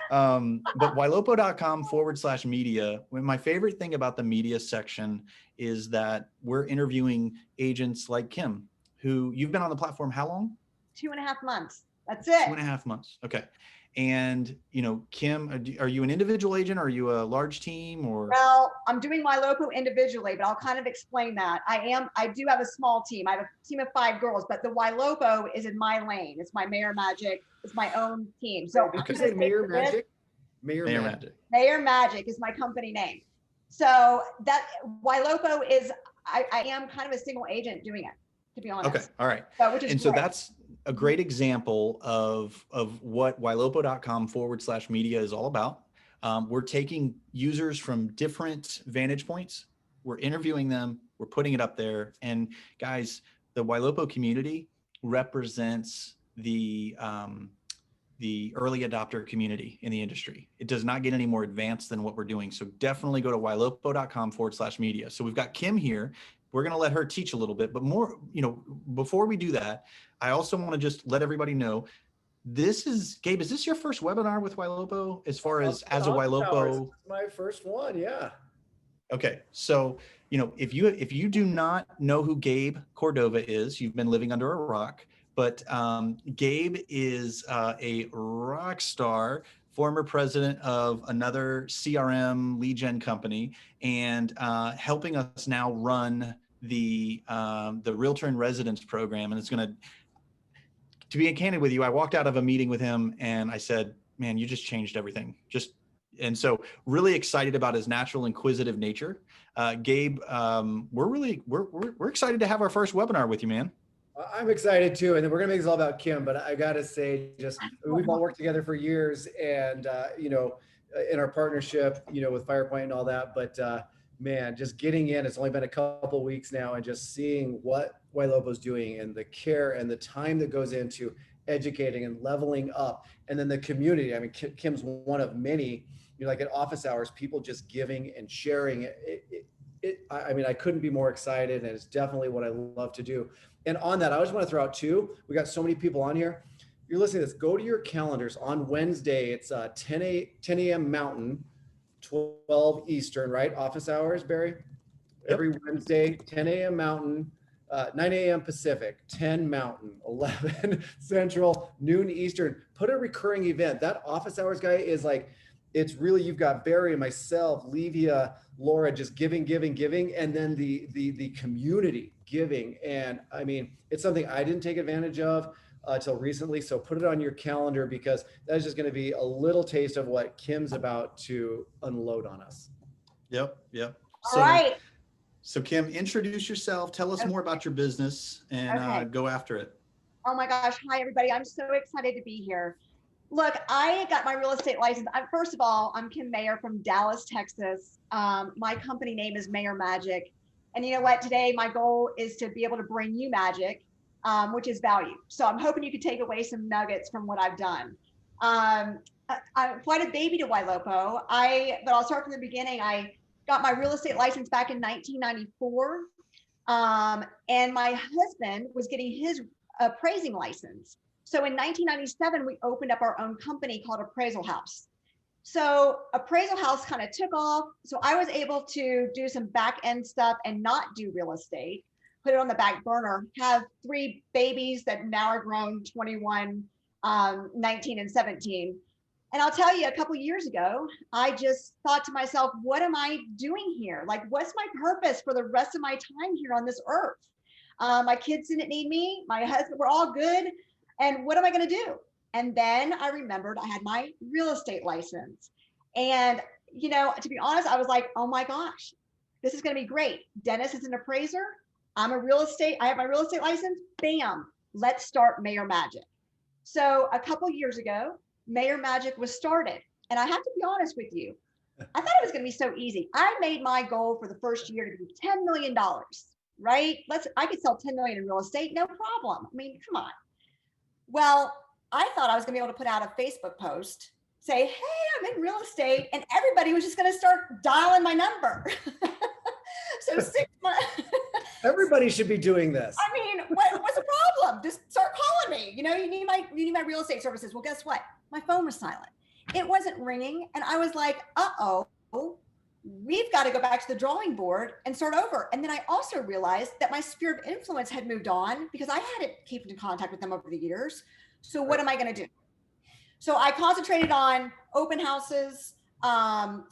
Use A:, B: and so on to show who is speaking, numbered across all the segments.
A: But ylopo.com/media. My favorite thing about the media section is that we're interviewing agents like Kim, who you've been on the platform how long?
B: 2.5 months. That's it.
A: 2.5 months. Okay. And, you know, Kim, are you an individual agent? Are you a large team or?
B: Well, I'm doing Ylopo individually, but I'll kind of explain that. I do have a small team. I have a team of 5 girls, but the Ylopo is in my lane. It's my Maher Magic. It's my own team. So
C: did you say Maher Magic? Maher
A: Magic.
B: Maher Magic is my company name. So that Ylopo is, I am kind of a single agent doing it, to be honest.
A: Okay. All right.
B: So, which is
A: and so that's a great example of what ylopo.com/media is all about. We're taking users from different vantage points. We're interviewing them. We're putting it up there. And guys, the Ylopo community represents the early adopter community in the industry. It does not get any more advanced than what we're doing. So definitely go to ylopo.com/media. So we've got Kim here. We're going to let her teach a little bit, but more, you know, before we do that, I also want to just let everybody know, this is, Gabe, is this your first webinar with Ylopo as far as a Ylopo?
C: It's my first one. Yeah.
A: Okay. So, you know, if you do not know who Gabe Cordova is, you've been living under a rock, but Gabe is a rock star, former president of another CRM lead gen company, and helping us now run the Realtor in Residence program. And it's going to be candid with you, I walked out of a meeting with him and I said, man, you just changed everything. And so really excited about his natural inquisitive nature. Gabe, we're excited to have our first webinar with you, man.
C: I'm excited too. And then we're gonna make this all about Kim, but I gotta say, we've all worked together for years and, you know, in our partnership, you know, with Firepoint and all that, but man, just getting in, it's only been a couple weeks now and just seeing what Ylopo's doing and the care and the time that goes into educating and leveling up. And then the community, I mean, Kim's one of many, you know, like at office hours, people just giving and sharing. I mean, I couldn't be more excited, and it's definitely what I love to do. And on that, I just want to throw out too, we got so many people on here. You're listening to this, go to your calendars on Wednesday. It's 10 a.m. Mountain, 12 Eastern, right? Office hours, Barry? Yep. Every Wednesday, 10 a.m. Mountain, 9 a.m. Pacific, 10 Mountain, 11 Central, noon Eastern. Put a recurring event. That office hours guy is like, it's really, you've got Barry, myself, Levia, Laura, just giving, and then the community giving. And I mean, it's something I didn't take advantage of till recently. So put it on your calendar, because that is just going to be a little taste of what Kim's about to unload on us.
A: Yep.
B: All right.
A: So Kim, introduce yourself, tell us more about your business, and go after it.
B: Oh my gosh. Hi, everybody. I'm so excited to be here. Look, I got my real estate license. First of all, I'm Kim Maher from Dallas, Texas. My company name is Maher Magic. And you know what? Today, my goal is to be able to bring you magic, which is value. So I'm hoping you could take away some nuggets from what I've done. I'm quite a baby to Ylopo. But I'll start from the beginning. I got my real estate license back in 1994. And my husband was getting his appraising license. So in 1997, we opened up our own company called Appraisal House. So Appraisal House kind of took off. So I was able to do some back end stuff and not do real estate, put it on the back burner, have 3 babies that now are grown, 21, 19 and 17. And I'll tell you, a couple of years ago, I just thought to myself, what am I doing here? Like, what's my purpose for the rest of my time here on this earth? My kids didn't need me. My husband, we're all good. And what am I going to do? And then I remembered I had my real estate license. And, you know, to be honest, I was like, oh my gosh, this is going to be great. Dennis is an appraiser. I have my real estate license. Bam, let's start Maher Magic. So a couple years ago, Maher Magic was started. And I have to be honest with you, I thought it was going to be so easy. I made my goal for the first year to be $10 million, right? I could sell 10 million in real estate, no problem. I mean, come on. Well, I thought I was gonna be able to put out a Facebook post, say, hey, I'm in real estate, and everybody was just gonna start dialing my number. So 6 months.
C: Everybody should be doing this.
B: I mean, what's the problem? Just start calling me. You know, you need my real estate services. Well, guess what? My phone was silent. it wasn't ringing. And I was like, uh-oh, we've got to go back to the drawing board and start over. And then I also realized that my sphere of influence had moved on because I hadn't kept in contact with them over the years. So what am I going to do? So I concentrated on open houses, and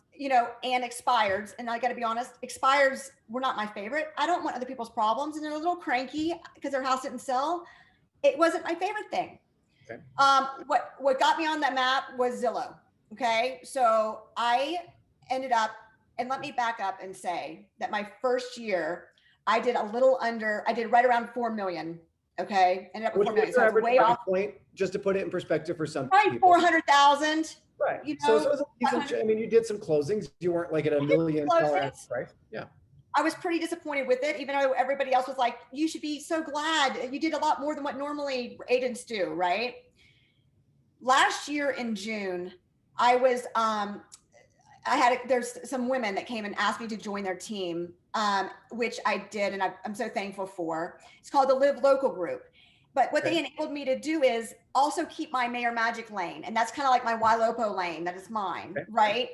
B: expireds. And I got to be honest, expireds were not my favorite. I don't want other people's problems, and they're a little cranky because their house didn't sell. It wasn't my favorite thing.
C: Okay.
B: What got me on that map was Zillow. Okay. So I ended up, and let me back up and say that my first year, I did right around 4 million. Okay. Ended up with 4 million. So it's way off.
C: Point, just to put it in perspective for some
B: probably
C: people.
B: 400,000.
C: Right. So it was a decent, I mean, you did some closings. You weren't like at $1 million price. Yeah.
B: I was pretty disappointed with it, even though everybody else was like, you should be so glad you did a lot more than what normally agents do, right? Last year in June, there's some women that came and asked me to join their team, which I did, and I'm so thankful for. It's called the Live Local Group. But what they enabled me to do is also keep my Maher Magic lane. And that's kind of like my Ylopo lane, that is mine, right?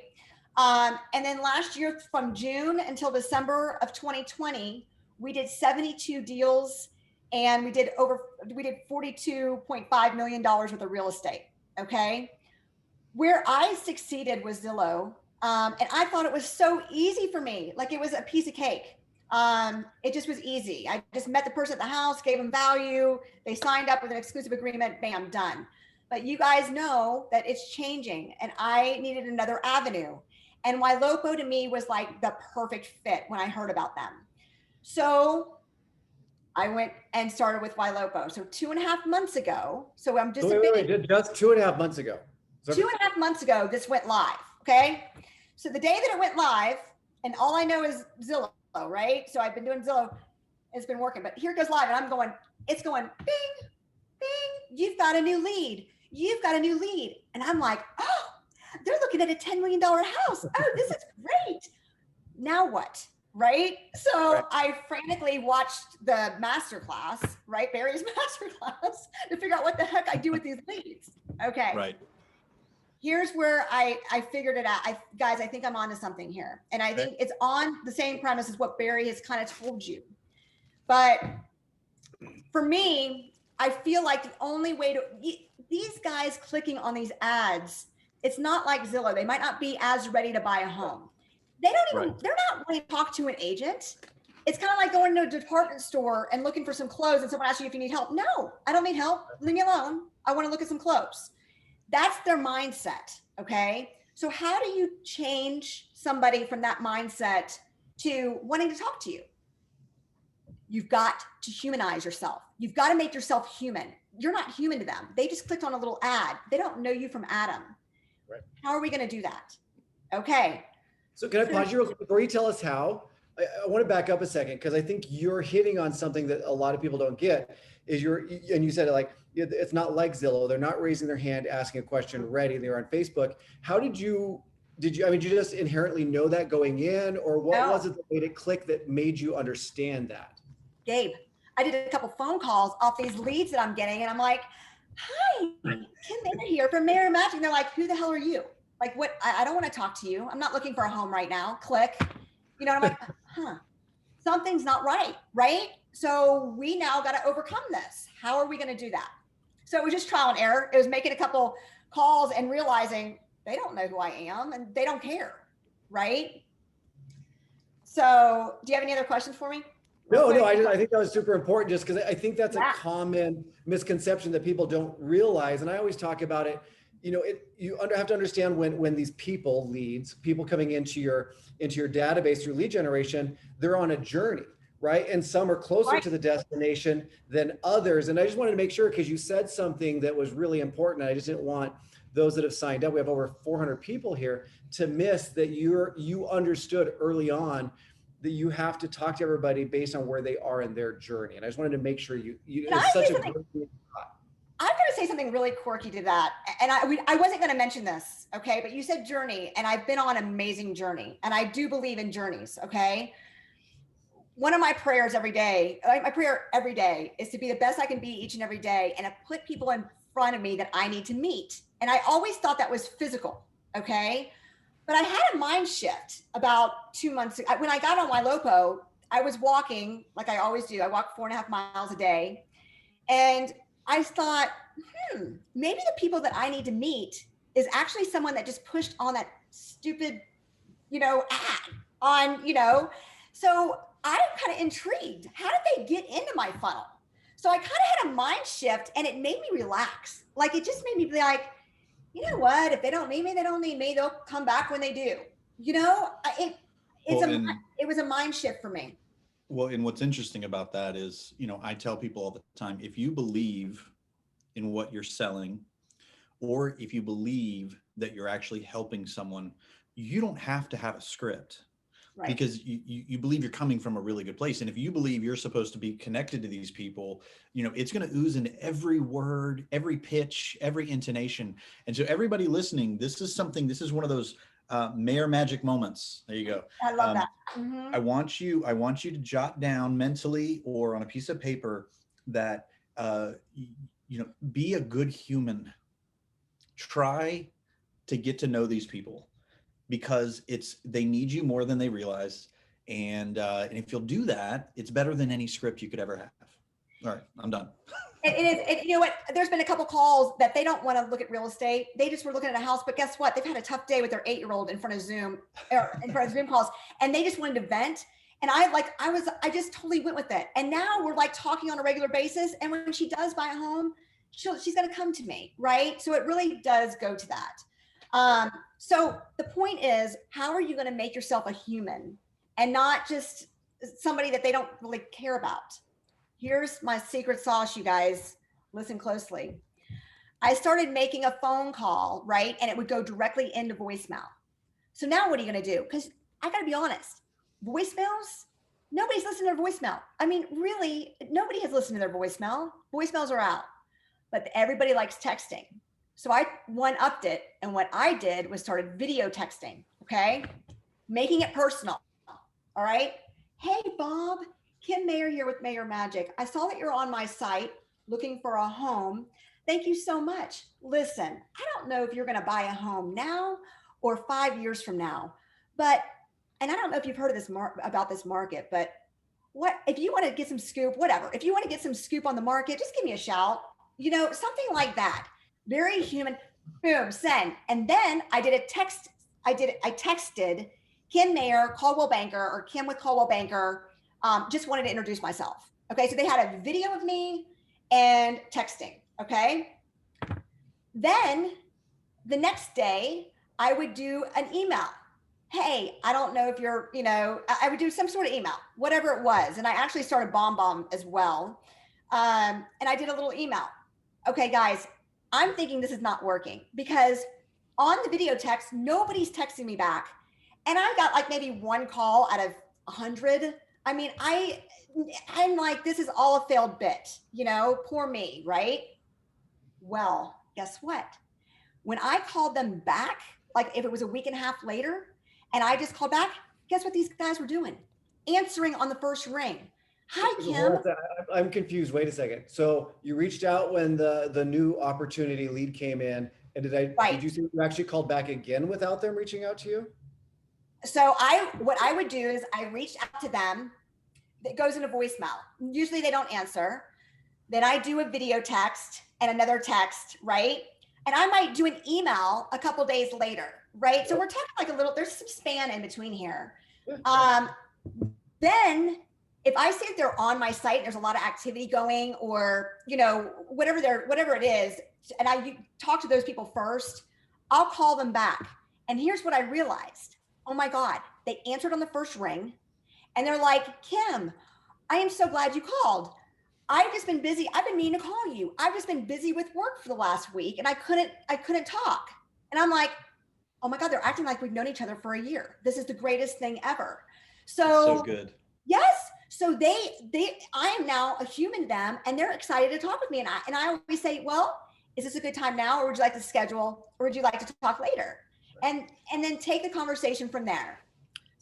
B: And then last year from June until December of 2020, we did 72 deals and we did $42.5 million worth of real estate, okay? Where I succeeded was Zillow. And I thought it was so easy for me, like it was a piece of cake. It just was easy. I just met the person at the house, gave them value. They signed up with an exclusive agreement, bam, done. But you guys know that it's changing and I needed another avenue. And Ylopo to me was like the perfect fit when I heard about them. So I went and started with Ylopo. So 2.5 months ago, so I'm just-
C: Wait, just 2.5 months ago.
B: 2.5 months ago, this went live, okay? So the day that it went live, and all I know is Zillow, right? So I've been doing Zillow, it's been working, but here it goes live and it's going bing, bing, you've got a new lead. You've got a new lead. And I'm like, oh, they're looking at a $10 million house. Oh, this is great. Now what, right? So I frantically watched the masterclass, right? Barry's masterclass to figure out what the heck I do with these leads. Okay.
A: Right.
B: Here's where I figured it out. Guys, I think I'm onto something here. And I think it's on the same premise as what Barry has kind of told you. But for me, I feel like the only way these guys clicking on these ads, it's not like Zillow. They might not be as ready to buy a home. They're not ready to talk to an agent. It's kind of like going to a department store and looking for some clothes and someone asks you if you need help. No, I don't need help. Leave me alone. I want to look at some clothes. That's their mindset, okay? So how do you change somebody from that mindset to wanting to talk to you? You've got to humanize yourself. You've got to make yourself human. You're not human to them. They just clicked on a little ad. They don't know you from Adam.
C: Right.
B: How are we going to do that? Okay.
C: So can I pause you real quick before you tell us how? I want to back up a second because I think you're hitting on something that a lot of people don't get and you said it like, it's not like Zillow. They're not raising their hand, asking a question, ready. They're on Facebook. How did you just inherently know that going in, or what was it that made it click that made you understand that?
B: Gabe, I did a couple phone calls off these leads that I'm getting. And I'm like, hi, Kim Maher here from Maher Magic. And they're like, who the hell are you? Like what? I don't want to talk to you. I'm not looking for a home right now. Click. And I'm like, something's not right, right? So we now got to overcome this. How are we going to do that? So it was just trial and error. It was making a couple calls and realizing they don't know who I am and they don't care, right? So do you have any other questions for me?
C: No, I think that was super important just because I think that's a common misconception that people don't realize. And I always talk about it. You have to understand when these leads, people coming into your database through lead generation, they're on a journey, right? And some are closer to the destination than others. And I just wanted to make sure, because you said something that was really important. I just didn't want those that have signed up, we have over 400 people here, to miss that you understood early on that you have to talk to everybody based on where they are in their journey. And I just wanted to make sure it's such a great thought.
B: I'm going to say something really quirky to that. And I wasn't going to mention this, okay? But you said journey, and I've been on an amazing journey. And I do believe in journeys, okay? One of my prayers every day, my prayer every day is to be the best I can be each and every day, and to put people in front of me that I need to meet. And I always thought that was physical. Okay. But I had a mind shift about 2 months ago. When I got on Ylopo, I was walking like I always do. I walk 4.5 miles a day. And I thought, maybe the people that I need to meet is actually someone that just pushed on that stupid, ad on, so I'm kind of intrigued. How did they get into my funnel? So I kind of had a mind shift and it made me relax. Like, it just made me be like, you know what? If they don't need me, they don't need me. They'll come back when they do. It was a mind shift for me.
A: Well, and what's interesting about that is, I tell people all the time, if you believe in what you're selling, or if you believe that you're actually helping someone, you don't have to have a script. Right. Because you believe you're coming from a really good place. And if you believe you're supposed to be connected to these people, it's going to ooze into every word, every pitch, every intonation. And so everybody listening, this is one of those Maher magic moments. There you go.
B: I love that. Mm-hmm.
A: I want you to jot down mentally or on a piece of paper that, be a good human. Try to get to know these people, because they need you more than they realize. And if you'll do that, it's better than any script you could ever have. All right, I'm done.
B: You know what? There's been a couple calls that they don't want to look at real estate. They just were looking at a house, but guess what? They've had a tough day with their 8-year-old in front of Zoom calls, and they just wanted to vent. And I just totally went with it. And now we're like talking on a regular basis. And when she does buy a home, she's going to come to me, right? So it really does go to that. So the point is, how are you going to make yourself a human and not just somebody that they don't really care about? Here's my secret sauce, you guys. Listen closely. I started making a phone call, right? And it would go directly into voicemail. So now what are you going to do? Because I got to be honest, voicemails, nobody's listening to their voicemail. I mean, really, nobody has listened to their voicemail. Voicemails are out, but everybody likes texting. So I one-upped it, and what I did was started video texting, okay? Making it personal, all right? Hey, Bob, Kim Maher here with Maher Magic. I saw that you're on my site looking for a home. Thank you so much. Listen, I don't know if you're gonna buy a home now or 5 years from now, and I don't know if you've heard of this about this market, but if you wanna get some scoop, whatever, if you wanna get some scoop on the market, just give me a shout, something like that. Very human. Boom, send. And then I did a text. I texted Kim Maher, Coldwell Banker, or Kim with Coldwell Banker. Just wanted to introduce myself. Okay, so they had a video of me and texting. Okay. Then the next day I would do an email. Hey, I don't know if you're, I would do some sort of email, whatever it was. And I actually started BombBomb as well. And I did a little email. Okay, guys, I'm thinking this is not working because on the video text, nobody's texting me back. And I got like maybe one call out of 100. I mean, I'm like, this is all a failed bit, poor me, right? Well, guess what? When I called them back, like if it was a week and a half later, and I just called back, guess what these guys were doing? Answering on the first ring. Hi, Kim.
C: I'm confused. Wait a second. So you reached out when the new opportunity lead came in, and did you say you actually called back again without them reaching out to you?
B: So what I would do is I reached out to them. That goes into voicemail. Usually they don't answer. Then I do a video text and another text, right? And I might do an email a couple days later, right? So we're talking like there's some span in between here. Then if I see that they're on my site and there's a lot of activity going, or whatever it is, and I talk to those people first, I'll call them back. And here's what I realized. Oh my God, they answered on the first ring. And they're like, Kim, I am so glad you called. I've just been busy. I've been meaning to call you. I've just been busy with work for the last week and I couldn't talk. And I'm like, oh my God, they're acting like we've known each other for a year. This is the greatest thing ever. So
A: good.
B: Yes. So I am now a human to them and they're excited to talk with me. And I always say, well, is this a good time now? Or would you like to schedule, or would you like to talk later? And then take the conversation from there.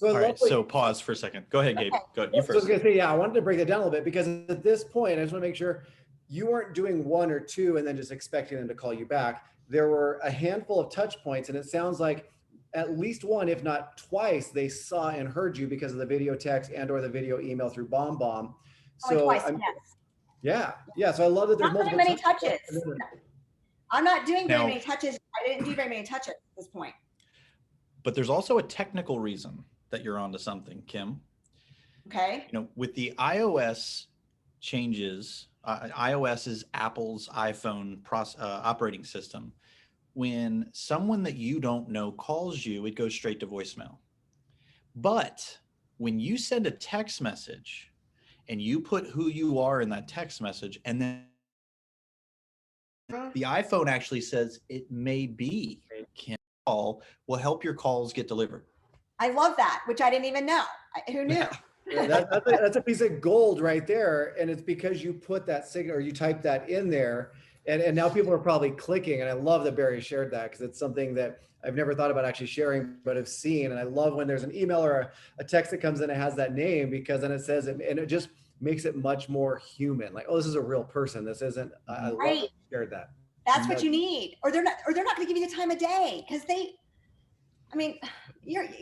A: All right, so pause for a second. Go ahead, Gabe. Go ahead. You first.
C: I was going to say, I wanted to break that down a little bit because at this point, I just want to make sure you weren't doing one or two and then just expecting them to call you back. there were a handful of touch points, and it sounds like at least one, if not twice, they saw and heard you because of the video text and or the video email through BombBomb.
B: Only
C: So
B: twice,
C: I'm,
B: yes.
C: yeah. So I love that there's
B: Not very
C: multiple
B: many
C: touch
B: touches.
C: points.
B: I'm not doing very
A: Now-
B: many touches. I didn't do very many touches at this point.
A: But there's also a technical reason that you're onto something, Kim.
B: Okay.
A: You know, with the iOS changes, iOS is Apple's iPhone operating system. When someone that you don't know calls you, it goes straight to voicemail. But when you send a text message and you put who you are in that text message, and then the iPhone actually says it may be Kim call, will help your calls get delivered.
B: I love that, which I didn't even know. Who knew?
C: Yeah, that's a piece of gold right there. And it's because you put that signal, or you type that in there. And now people are probably clicking. And I love that Barry shared that, because it's something that I've never thought about actually sharing, but have seen. And I love when there's an email or a text that comes in and has that name, because then it says it, and it just makes it much more human. Like, oh, this is a real person. This isn't, I love that you shared that.
B: That's what you need. Or they're not going to give you the time of day, because I mean,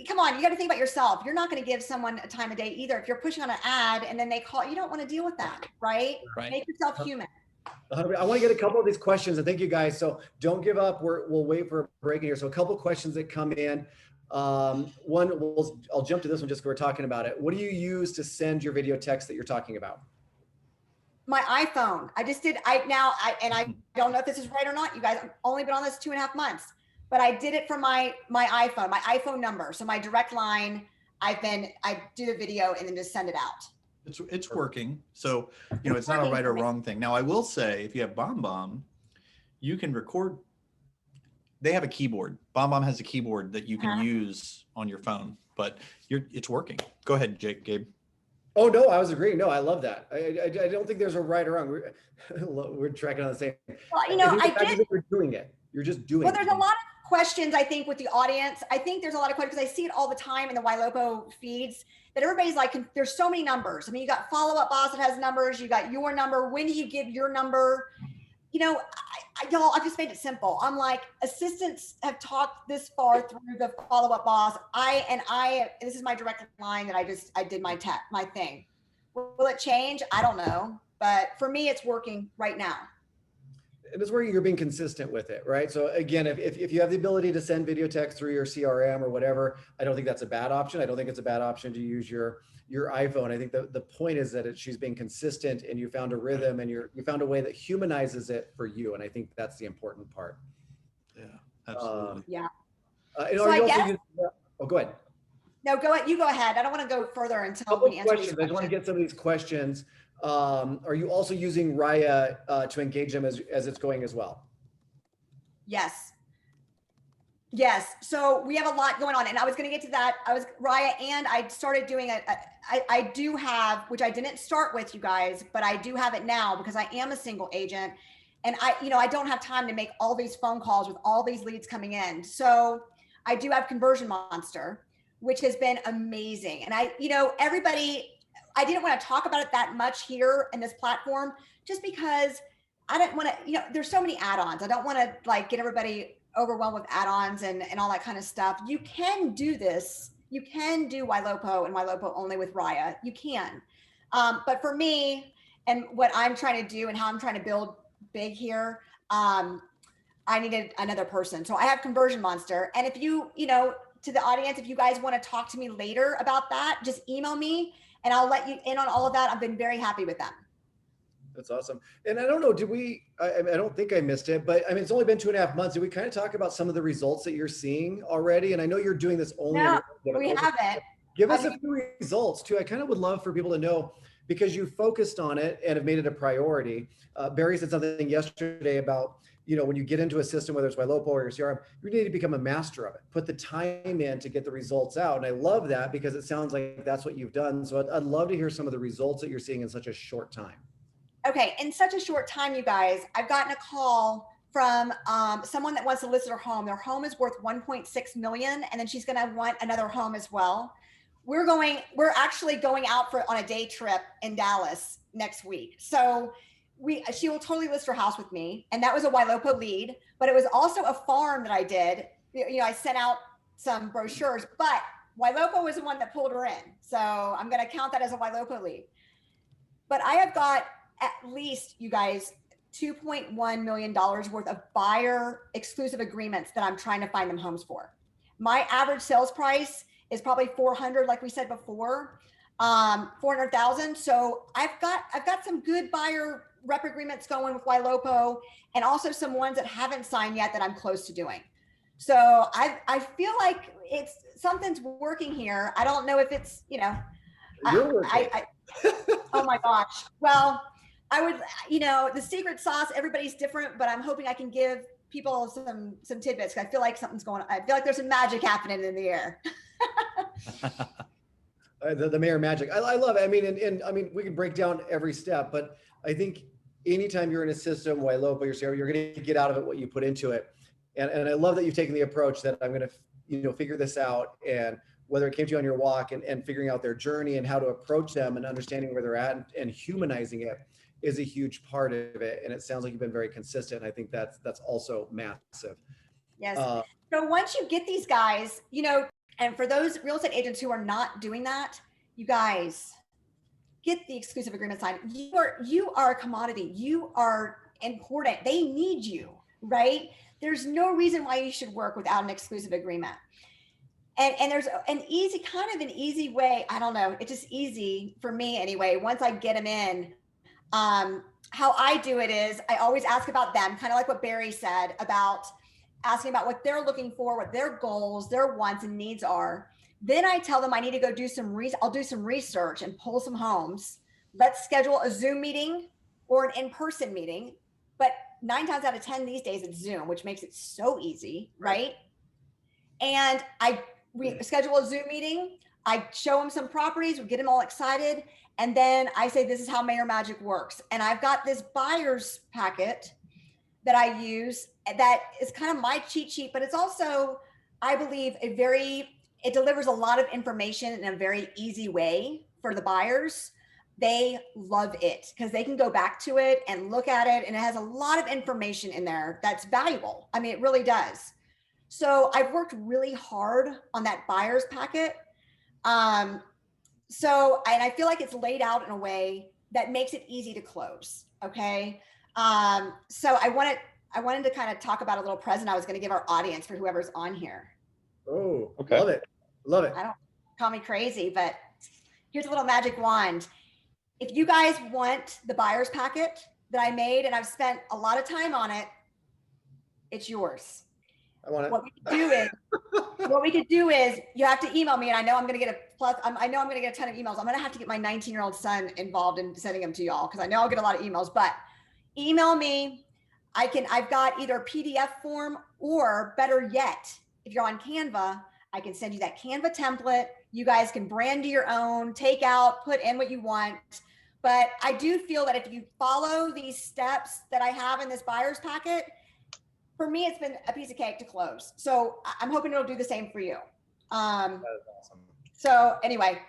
B: come on, you got to think about yourself. You're not going to give someone a time of day either. If you're pushing on an ad and then they call, you don't want to deal with that, right? Make yourself human.
C: I want to get a couple of these questions, and thank you guys. So don't give up. We'll wait for a break here. So a couple of questions that come in. One, I'll jump to this one just because we're talking about it. What do you use to send your video text that you're talking about?
B: My iPhone. I don't know if this is right or not. You guys, I've only been on this 2.5 months, but I did it from my iPhone number. So my direct line, I do the video and then just send it out.
A: It's working. So, you know, it's not a right or wrong thing. Now, I will say, if you have BombBomb, you can record. They have a keyboard. BombBomb has a keyboard that you can use on your phone, but it's working. Go ahead, Gabe.
C: Oh, no, I was agreeing. No, I love that. I don't think there's a right or wrong. We're tracking on the same.
B: Well, you know,
C: You're doing it. You're just doing it.
B: Well, there's a lot of questions, I think, with the audience. I think there's a lot of questions, because I see it all the time in the Ylopo feeds, that everybody's like, there's so many numbers. I mean, you got Follow-Up Boss that has numbers. You got your number. When do you give your number? You know, y'all, I've just made it simple. I'm like, assistants have talked this far through the Follow-Up Boss. This is my direct line that I did my thing. Will it change? I don't know. But for me, it's working right now.
C: And it's where you're being consistent with it, right? So again, if you have the ability to send video text through your CRM or whatever, I don't think that's a bad option. I don't think it's a bad option to use your iPhone. I think the point is that she's being consistent, and you found a rhythm, and you found a way that humanizes it for you. And I think that's the important part.
A: Yeah, absolutely.
B: Yeah.
C: Go ahead.
B: No, go ahead. You go ahead. I don't want to go further until we answer these questions.
C: I just want to get some of these questions. Are you also using Raya to engage them as it's going as well?
B: Yes. So we have a lot going on, and I was going to get to that. Raya, and I started doing I do have, which I didn't start with, you guys, but I do have it now because I am a single agent, and I don't have time to make all these phone calls with all these leads coming in. So I do have Conversion Monster, which has been amazing. And everybody, I didn't want to talk about it that much here in this platform, just because I didn't want to, there's so many add-ons. I don't want to get everybody overwhelmed with add-ons and all that kind of stuff. You can do this. You can do Ylopo and Ylopo only with Raya. You can. But for me, and what I'm trying to do and how I'm trying to build big here, I needed another person. So I have Conversion Monster. And if to the audience, if you guys want to talk to me later about that, just email me and I'll let you in on all of that. I've been very happy with them.
C: That's awesome. And I don't know, I don't think I missed it, but I mean, it's only been 2.5 months. Did we kind of talk about some of the results that you're seeing already? And I know you're doing this only.
B: No, we haven't.
C: Give us a few results too. I kind of would love for people to know, because you focused on it and have made it a priority. Barry said something yesterday about, when you get into a system, whether it's Ylopo or your CRM, you need to become a master of it. Put the time in to get the results out. And I love that, because it sounds like that's what you've done. So I'd love to hear some of the results that you're seeing in such a short time.
B: Okay. In such a short time, you guys, I've gotten a call from someone that wants to list their home. Their home is worth 1.6 million. And then she's going to want another home as well. We're actually going out on a day trip in Dallas next week. So she will totally list her house with me. And that was a Ylopo lead, but it was also a farm that I did. I sent out some brochures, but Ylopo was the one that pulled her in. So I'm going to count that as a Ylopo lead. But I have got at least, you guys, $2.1 million worth of buyer exclusive agreements that I'm trying to find them homes for. My average sales price is probably 400, like we said before, 400,000. So I've got some good buyer rep agreements going with Ylopo, and also some ones that haven't signed yet that I'm close to doing. So I feel like something's working here. I don't know if it's,
C: You're working.
B: Oh my gosh. Well, I would, the secret sauce, everybody's different, but I'm hoping I can give people some tidbits. I feel like something's going on. I feel like there's some magic happening in the air.
C: The Maher magic. I love it. I mean, and I mean, we can break down every step, but I think anytime you're in a system, Ylopo, you're going to get out of it what you put into it. And I love that you've taken the approach that I'm going to, figure this out, and whether it came to you on your walk and figuring out their journey and how to approach them and understanding where they're at and humanizing it is a huge part of it. And it sounds like you've been very consistent. I think that's also massive.
B: Yes. So once you get these guys, and for those real estate agents who are not doing that, you guys get the exclusive agreement signed. You are a commodity. You are important. They need you, right? There's no reason why you should work without an exclusive agreement. And there's an easy way. I don't know. It's just easy for me anyway. Once I get them in, how I do it is I always ask about them, kind of like what Barry said about asking about what they're looking for, what their goals, their wants and needs are. Then I tell them I need to go do I'll do some research and pull some homes. Let's schedule a Zoom meeting or an in-person meeting. But 9 times out of 10 these days it's Zoom, which makes it so easy, right? And we schedule a Zoom meeting. I show them some properties, we get them all excited. And then I say, this is how Maher Magic works. And I've got this buyer's packet that I use that is kind of my cheat sheet, but it's also, I believe, it delivers a lot of information in a very easy way for the buyers. They love it because they can go back to it and look at it. And it has a lot of information in there that's valuable. I mean, it really does. So I've worked really hard on that buyer's packet. And I feel like it's laid out in a way that makes it easy to close. Okay. So I wanted to kind of talk about a little present I was going to give our audience for whoever's on here.
C: Oh,
D: okay.
C: Love it. Love it.
B: I don't call me crazy, but here's a little magic wand. If you guys want the buyer's packet that I made, and I've spent a lot of time on it, it's yours.
C: I want it.
B: What we could do is you have to email me, and I know I'm going to get I know I'm going to get a ton of emails. I'm going to have to get my 19-year-old son involved in sending them to y'all, because I know I'll get a lot of emails, but email me. I've got either a PDF form, or better yet, if you're on Canva, I can send you that Canva template. You guys can brand your own, take out, put in what you want. But I do feel that if you follow these steps that I have in this buyer's packet, for me, it's been a piece of cake to close. So I'm hoping it'll do the same for you.
C: That is awesome.
B: So anyway,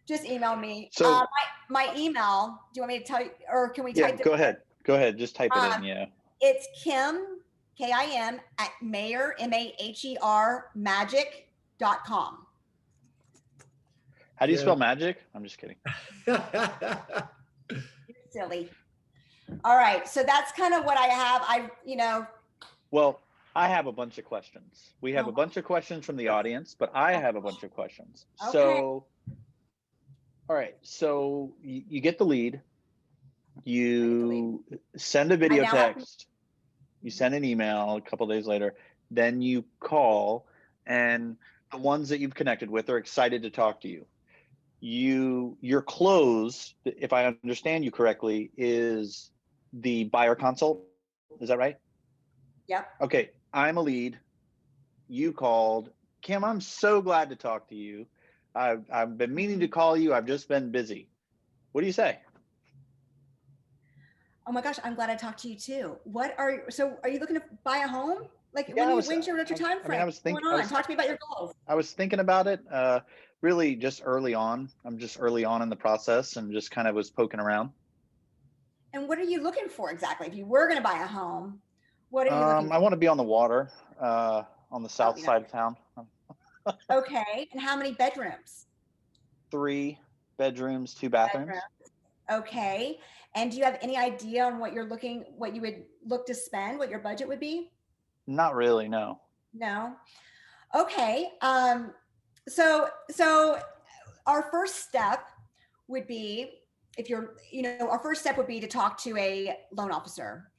B: just email me.
D: So
B: my email, do you want me to tell you, or can we
D: yeah,
B: type it?
D: go ahead. Go ahead. Just type it in. Yeah.
B: It's Kim, Kim at Maher, Maher, magic.com.
D: How do you spell magic? I'm just kidding.
B: You're silly. All right. So that's kind of what I have.
D: Well, I have a bunch of questions. We have a bunch of questions from the audience, but I have a bunch of questions.
B: Okay.
D: So, all right. So you get the lead. You send a video text. You send an email a couple days later. Then you call, and the ones that you've connected with are excited to talk to you. Your close, if I understand you correctly, is the buyer consult. Is that right?
B: Yep.
D: Okay, I'm a lead. You called. Kim, I'm so glad to talk to you. I've been meaning to call you. I've just been busy. What do you say?
B: Oh my gosh, I'm glad I talked to you too. Are you looking to buy a home? Like,
D: Yeah,
B: when's your time frame?
D: I was thinking.
B: What's going on? Talk to me about your goals.
D: I was thinking about it. Really, just early on. I'm just early on in the process, and just kind of was poking around.
B: And what are you looking for exactly? If you were going to buy a home, what are you looking
D: I
B: for?
D: want to be on the water, on the south
B: you know.
D: side of town.
B: Okay. And how many bedrooms?
D: 3 bedrooms, 2 bathrooms.
B: Okay. And do you have any idea on what you would look to spend, what your budget would be?
D: Not really, no.
B: No. Okay. So our first step would be, if you're, our first step would be to talk to a loan officer.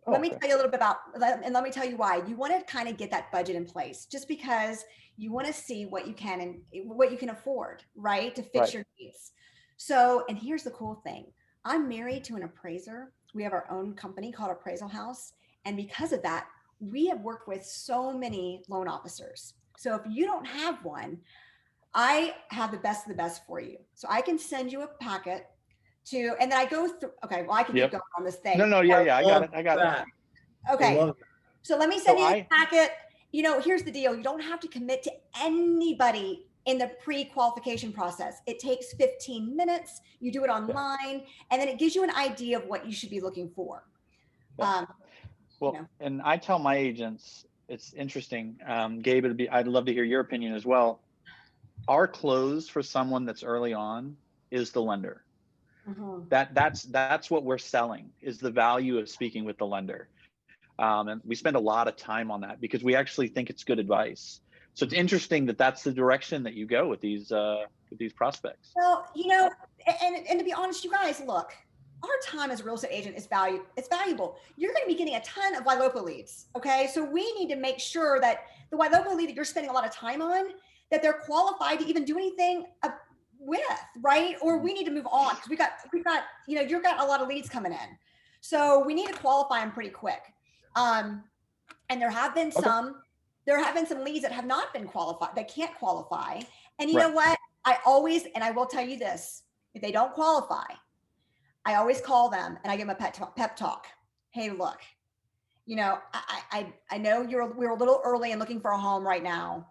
B: Let me
D: Okay.
B: tell you a little bit about, and let me tell you why. You want to kind of get that budget in place, just because you want to see what you can and what you can afford, right? To fit
D: Right.
B: your needs. So, and here's the cool thing. I'm married to an appraiser. We have our own company called Appraisal House. And because of that, we have worked with so many loan officers. So if you don't have one, I have the best of the best for you. So I can send you a packet to, and then I go through, okay, well, I can
D: Yep.
B: keep going on this thing.
D: No, yeah, I got it.
C: That.
B: Okay.
C: Love that.
B: So let me send you the packet. Here's the deal. You don't have to commit to anybody in the pre-qualification process. It takes 15 minutes. You do it online, and then it gives you an idea of what you should be looking for.
D: Yeah. Well, and I tell my agents, it's interesting. Gabe, I'd love to hear your opinion as well. Our close for someone that's early on is the lender.
B: Mm-hmm.
D: That's what we're selling, is the value of speaking with the lender. And we spend a lot of time on that because we actually think it's good advice. So it's interesting that that's the direction that you go with these prospects.
B: Well, and to be honest, you guys, look, our time as a real estate agent is valuable. You're going to be getting a ton of Ylopo leads. Okay. So we need to make sure that the Ylopo lead that you're spending a lot of time on, that they're qualified to even do anything with, right? Or we need to move on because we've got, you've got a lot of leads coming in. So we need to qualify them pretty quick. And there have been some leads that have not been qualified, that can't qualify. And you know what? I will tell you this, if they don't qualify, I always call them and I give them a pep talk. Hey, look, I know we're a little early and looking for a home right now,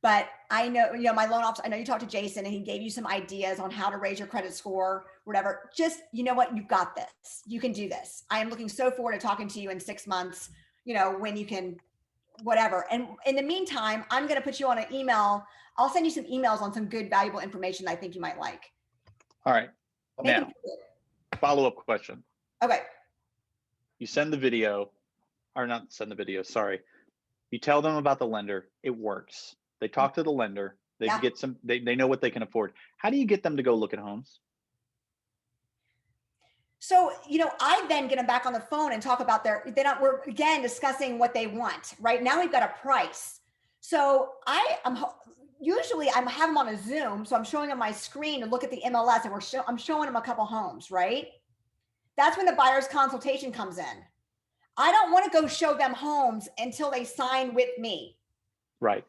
B: but I know, my loan officer, I know you talked to Jason and he gave you some ideas on how to raise your credit score, whatever. Just, you know what, you've got this. You can do this. I am looking so forward to talking to you in 6 months, when you can, whatever. And in the meantime, I'm going to put you on an email. I'll send you some emails on some good, valuable information that I think you might like.
D: All right. Now, follow-up question.
B: Okay.
D: You send the video, or not send the video, sorry. You tell them about the lender. It works. They talk to the lender. They get they know what they can afford. How do you get them to go look at homes?
B: So, I then get them back on the phone and talk about we're again discussing what they want. Right now we've got a price. So I'm have them on a Zoom. So I'm showing them my screen to look at the MLS and I'm showing them a couple homes, right? That's when the buyer's consultation comes in. I don't want to go show them homes until they sign with me.
D: Right.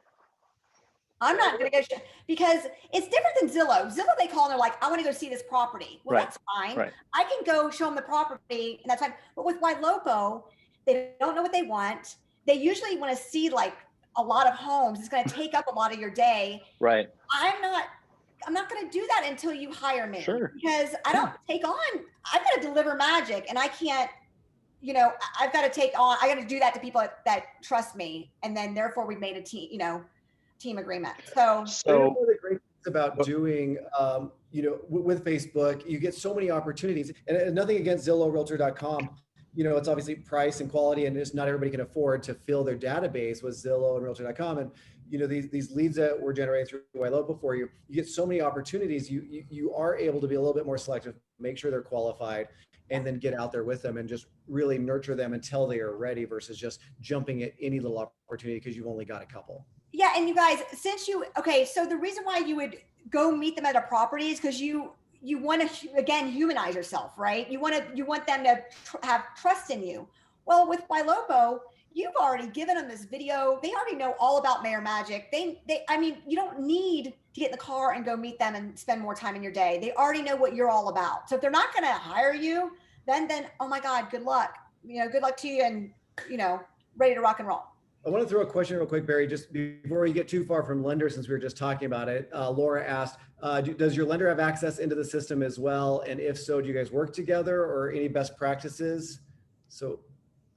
B: I'm not going to go because it's different than Zillow. Zillow, they call and they're like, I want to go see this property. Well, that's fine. Right. I can go show them the property and that's fine. But with Ylopo, they don't know what they want. They usually want to see like a lot of homes. It's going to take up a lot of your day.
D: Right.
B: I'm not going to do that until you hire me.
D: Sure.
B: Because I don't take on, I've got to deliver magic and I can't, I've got to I got to do that to people that trust me. And then therefore we've made a team agreement. So
C: one of the great things about doing, with Facebook, you get so many opportunities, and nothing against Zillow, Realtor.com. It's obviously price and quality, and just not everybody can afford to fill their database with Zillow and Realtor.com. And these leads that we're generating through Ylopo for you, you get so many opportunities. You are able to be a little bit more selective, make sure they're qualified, and then get out there with them and just really nurture them until they are ready versus just jumping at any little opportunity because you've only got a couple.
B: Yeah. And you guys, so the reason why you would go meet them at a property is because you want to, again, humanize yourself, right? You want them to have trust in you. Well, with Ylopo, you've already given them this video. They already know all about Maher Magic. You don't need to get in the car and go meet them and spend more time in your day. They already know what you're all about. So if they're not going to hire you, then, oh my God, good luck. Good luck to you and, ready to rock and roll.
C: I want to throw a question real quick, Barry, just before we get too far from lender, since we were just talking about it. Laura asked, does your lender have access into the system as well? And if so, do you guys work together or any best practices? So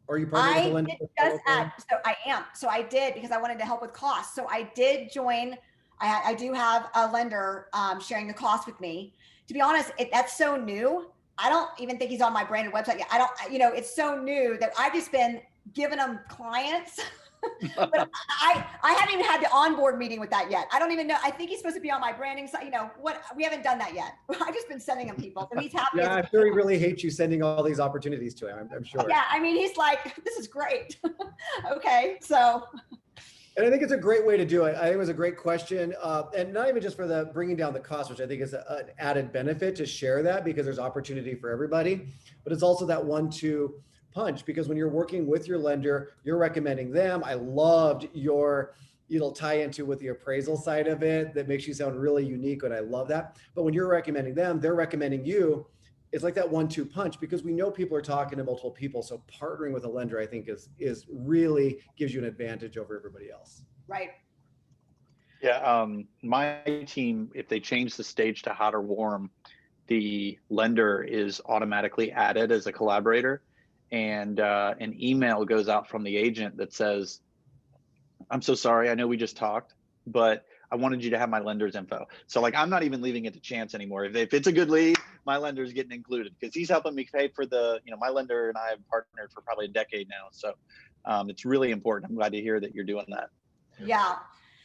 C: are you partnering with the lender?
B: So I am. So I did, because I wanted to help with costs. So I did join. I do have a lender sharing the cost with me. To be honest, that's so new. I don't even think he's on my branded website yet. I don't, it's so new that I've just been giving them clients. But I haven't even had the onboard meeting with that yet. I don't even know. I think he's supposed to be on my branding site. We haven't done that yet. I've just been sending him people. So he's happy.
C: Yeah, I'm sure he really hates you sending all these opportunities to him. I'm sure.
B: Yeah, I mean, he's like, this is great. Okay, so.
C: And I think it's a great way to do it. I think it was a great question. And not even just for the bringing down the cost, which I think is an added benefit to share that, because there's opportunity for everybody, but it's also that 1-2 punch, because when you're working with your lender, you're recommending them. I loved your tie into with the appraisal side of it. That makes you sound really unique, and I love that. But when you're recommending them, they're recommending you. It's like that 1-2 punch, because we know people are talking to multiple people. So partnering with a lender, I think is really gives you an advantage over everybody else.
B: Right.
D: Yeah. My team, if they change the stage to hot or warm, the lender is automatically added as a collaborator, and an email goes out from the agent that says, I'm so sorry, I know we just talked, but I wanted you to have my lender's info. So like, I'm not even leaving it to chance anymore. If it's a good lead, my lender's getting included, because he's helping me pay for my lender and I have partnered for probably a decade now. So it's really important. I'm glad to hear that you're doing that.
B: Yeah.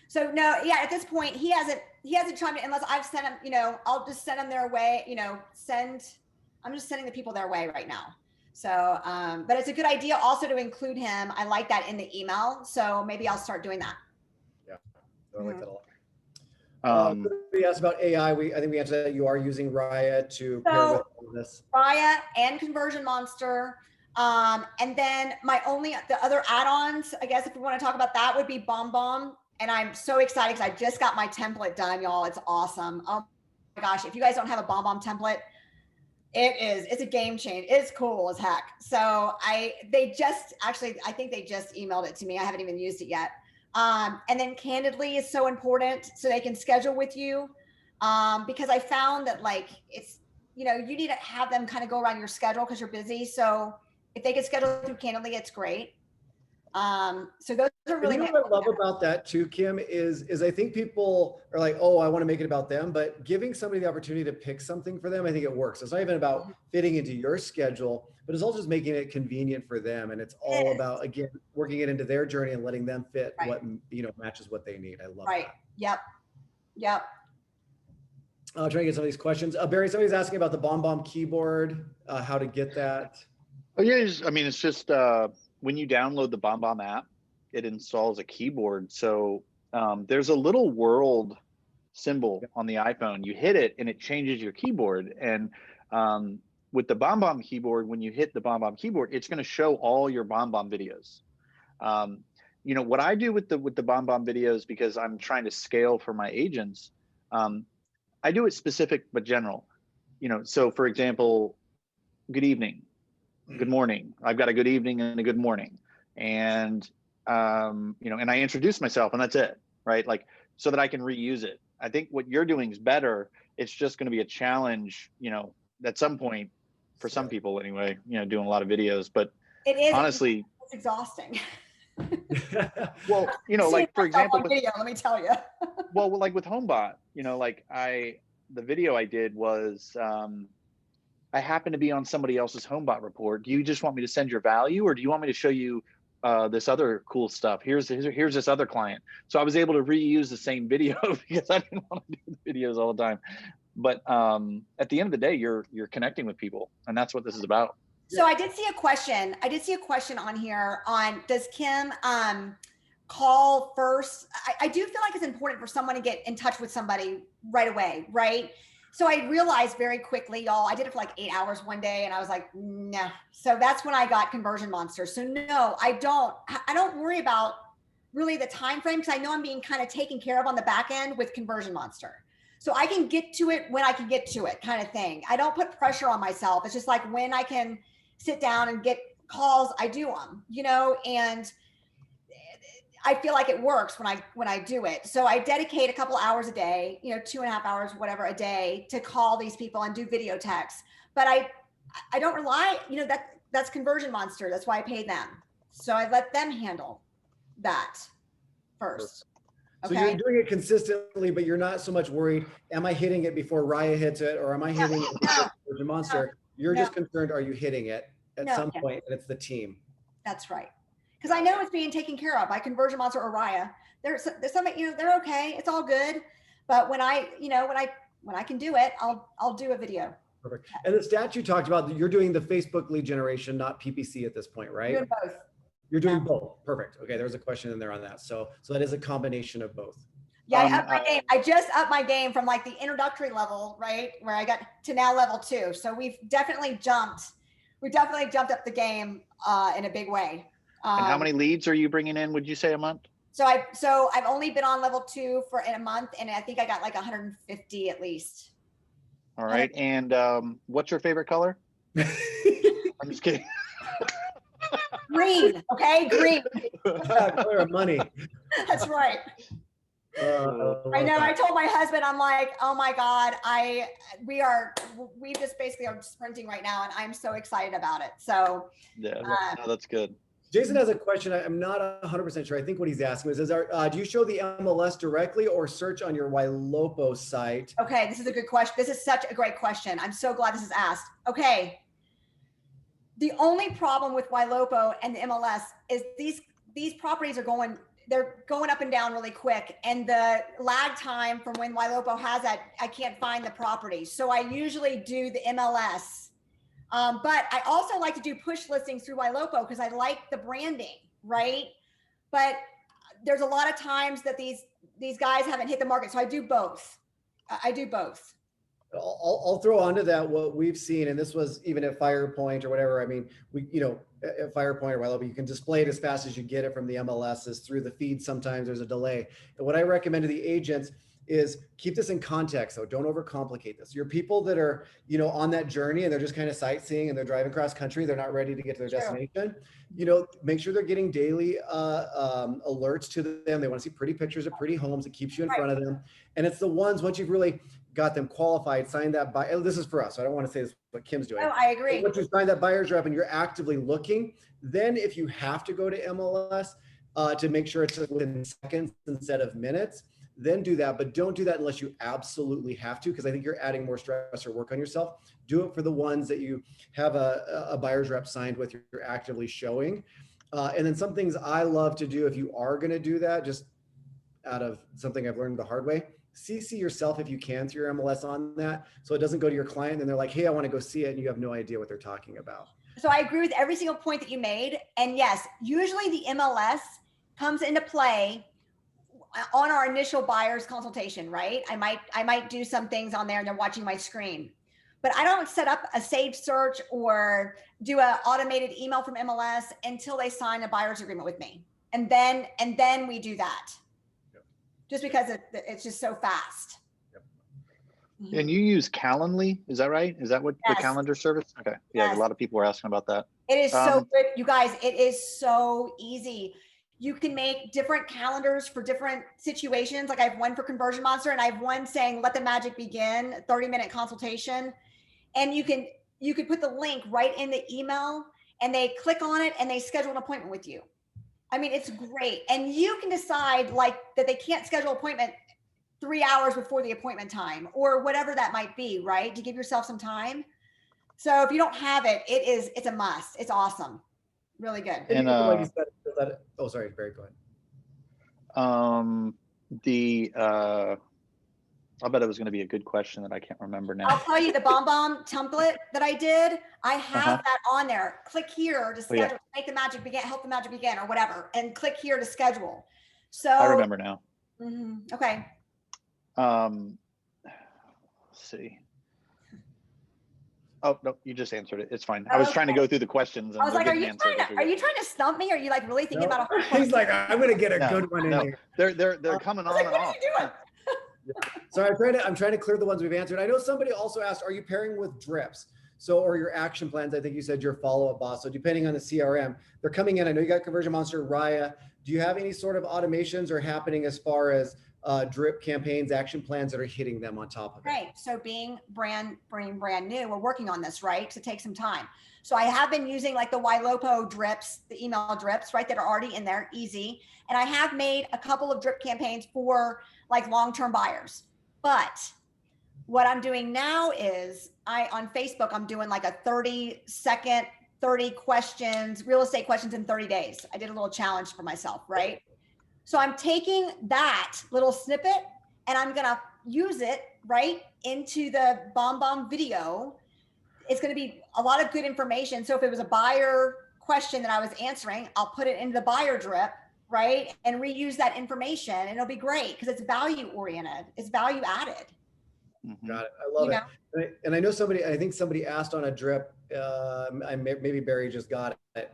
B: So no, yeah, at this point, he hasn't chimed in unless I've sent him, I'll just send them their way, I'm just sending the people their way right now. So, but it's a good idea also to include him. I like that in the email. So maybe I'll start doing that.
C: Yeah, I like that a lot. Somebody asked about AI. I think we answered that. You are using Raya to pair with all of this.
B: Raya and Conversion Monster. And then the other add-ons, I guess, if we want to talk about that, would be BombBomb. And I'm so excited because I just got my template done, y'all. It's awesome. Oh my gosh. If you guys don't have a BombBomb template, it's a game changer. It's cool as heck. So I think they just emailed it to me. I haven't even used it yet. And then Candidly is so important, so they can schedule with you. Because I found that it's, you need to have them kind of go around your schedule because you're busy. So if they can schedule through Candidly, it's great. So those are really.
C: And what I love about that too, Kim, is I think people are like, oh, I want to make it about them, but giving somebody the opportunity to pick something for them, I think it works. It's not even about fitting into your schedule, but it's all just making it convenient for them. And it's all about, again, working it into their journey and letting them fit what, matches what they need. I love that.
B: Yep.
C: I'll try to get some of these questions. Barry, somebody's asking about the BombBomb keyboard, how to get that.
D: Oh yeah, it's just when you download the BombBomb app, it installs a keyboard. So there's a little world symbol on the iPhone. You hit it and it changes your keyboard. And with the BombBomb keyboard, when you hit the BombBomb keyboard, it's going to show all your BombBomb videos. What I do with the BombBomb videos, because I'm trying to scale for my agents, I do it specific but general. So for example, good evening, good morning. I've got a good evening and a good morning, and and I introduce myself, and that's it, right? Like, so that I can reuse it. I think what you're doing is better. It's just going to be a challenge, at some point for some people anyway, doing a lot of videos, but
B: it is
D: honestly,
B: it's exhausting.
D: Well, like for example,
B: video, let me tell you.
D: well, like with HomeBot, the video I did was, I happen to be on somebody else's HomeBot report. Do you just want me to send your value, or do you want me to show you this other cool stuff? Here's this other client. So I was able to reuse the same video because I didn't want to do the videos all the time. But at the end of the day, you're connecting with people, and that's what this is about.
B: So I did see a question. On here on, does Kim call first? I do feel like it's important for someone to get in touch with somebody right away, right? So I realized very quickly, y'all, I did it for like 8 hours one day, and I was like, no. So that's when I got Conversion Monster. So no, I don't worry about really the time frame, because I know I'm being kind of taken care of on the back end with Conversion Monster. So I can get to it when I can get to it, kind of thing. I don't put pressure on myself. It's just like when I can sit down and get calls, I do them, and I feel like it works when I do it. So I dedicate a couple hours a day, 2.5 hours, whatever a day, to call these people and do video texts. But I don't rely, that's Conversion Monster. That's why I pay them. So I let them handle that first.
C: So
B: Okay.
C: you're doing it consistently, but you're not so much worried, am I hitting it before Raya hits it, or am I hitting it before Conversion Monster? You're just concerned, are you hitting it at some point, and it's the team.
B: That's right. Because I know it's being taken care of by Conversion Monster or Raya. There's some, they're okay. It's all good. But when I can do it, I'll do a video.
C: Perfect. And the stat you talked about, you're doing the Facebook lead generation, not PPC at this point, right?
B: Doing both.
C: You're doing both. Perfect. Okay, there was a question in there on that. So that is a combination of both.
B: Yeah, I upped my game. I just upped my game from like the introductory level, right, where I got to now level 2. So we've definitely jumped up the game in a big way.
D: And how many leads are you bringing in, would you say, a month?
B: So I've only been on level 2 in a month, and I think I got like 150 at least.
D: All right. And what's your favorite color? I'm just kidding.
B: Green. Okay, green.
C: Color of money.
B: That's right. I know. I told my husband, I'm like, oh my God, we just basically are sprinting right now, and I'm so excited about it. So
D: yeah, that's good.
C: Jason has a question. I'm not 100% sure. I think what he's asking is do you show the MLS directly or search on your Ylopo site?
B: Okay, this is a good question. This is such a great question. I'm so glad this is asked. Okay. The only problem with Ylopo and the MLS is these properties are they're going up and down really quick. And the lag time from when Ylopo has that, I can't find the property. So I usually do the MLS. But I also like to do push listings through Ylopo because I like the branding, right? But there's a lot of times that these guys haven't hit the market. So I do both.
C: I'll throw onto that what we've seen, and this was even at FirePoint or whatever. I mean, at FirePoint or Ylopo, you can display it as fast as you get it from the MLSs through the feed. Sometimes there's a delay. And what I recommend to the agents is keep this in context. So don't overcomplicate this. Your people that are, on that journey and they're just kind of sightseeing and they're driving cross country, they're not ready to get to their destination. Make sure they're getting daily alerts to them. They want to see pretty pictures of pretty homes. It keeps you in front of them. And it's the ones, once you've really got them qualified, signed that buy. This is for us. So I don't want to say this, what Kim's doing.
B: Oh, I agree.
C: But once you sign that buyer's rep and you're actively looking, then if you have to go to MLS to make sure it's within seconds instead of minutes, then do that. But don't do that unless you absolutely have to, because I think you're adding more stress or work on yourself. Do it for the ones that you have a buyer's rep signed with, you're actively showing. And then some things I love to do if you are going to do that, just out of something I've learned the hard way, CC yourself if you can through your MLS on that, so it doesn't go to your client and they're like, hey, I want to go see it, and you have no idea what they're talking about.
B: So I agree with every single point that you made. And yes, usually the MLS comes into play on our initial buyer's consultation, right? I might do some things on there and they're watching my screen, but I don't set up a saved search or do an automated email from MLS until they sign a buyer's agreement with me. And then we do that. Just because it's just so fast.
C: Yep.
D: And you use Calendly, is that right? Is that what the calendar service? Okay. Yeah,
B: Yes.
D: A lot of people were asking about that.
B: It is so good, you guys. It is so easy. You can make different calendars for different situations. Like I have one for Conversion Monster, and I have one saying, let the magic begin, 30-minute consultation. And you could put the link right in the email, and they click on it and they schedule an appointment with you. I mean, it's great. And you can decide like that they can't schedule an appointment 3 hours before the appointment time or whatever that might be, right? To give yourself some time. So if you don't have it, it's a must. It's awesome. Really good.
C: And like you said, oh, sorry, Barry, go ahead.
D: I'll bet it was going to be a good question that I can't remember now.
B: I'll tell you the BombBomb template that I did. I have that on there. Click here to schedule, make the magic begin, help the magic begin, or whatever, and click here to schedule. So
D: I remember now.
B: Okay.
D: Let's see. Oh no, you just answered it. It's fine. I was trying to go through the questions. And
B: I was like, are you trying to stump me? Or are you like really thinking about a
C: He's like, I'm gonna get a good one in here.
D: They're coming on and off.
B: What are you doing?
C: So I'm trying to clear the ones we've answered. I know somebody also asked, are you pairing with drips? So, or your action plans? I think you said your follow-up boss. So depending on the CRM, they're coming in. I know you got Conversion Monster, Raya, Do you have any sort of automations or happening as far as drip campaigns, action plans that are hitting them on top of it?
B: Right. So being brand new, we're working on this, right? To take some time. So I have been using like the Ylopo drips, the email drips, right? That are already in there, easy. And I have made a couple of drip campaigns for like long-term buyers. But what I'm doing now is on Facebook, I'm doing like a 30-second, 30 questions, real estate questions in 30 days. I did a little challenge for myself, right? So I'm taking that little snippet and I'm going to use it right into the bomb video. It's going to be a lot of good information. So if it was a buyer question that I was answering, I'll put it into the buyer drip, right? And reuse that information, and it'll be great because it's value oriented. It's value added.
C: Got it. I love it. And I know I think somebody asked on a drip, maybe Barry just got it.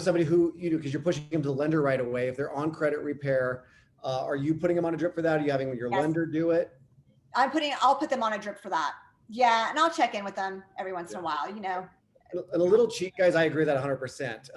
C: Somebody who, because you're pushing them to the lender right away. If they're on credit repair, are you putting them on a drip for that? Are you having your lender do it?
B: I'll put them on a drip for that. Yeah. And I'll check in with them every once in a while,
C: And a little cheat, guys, I agree with that 100%.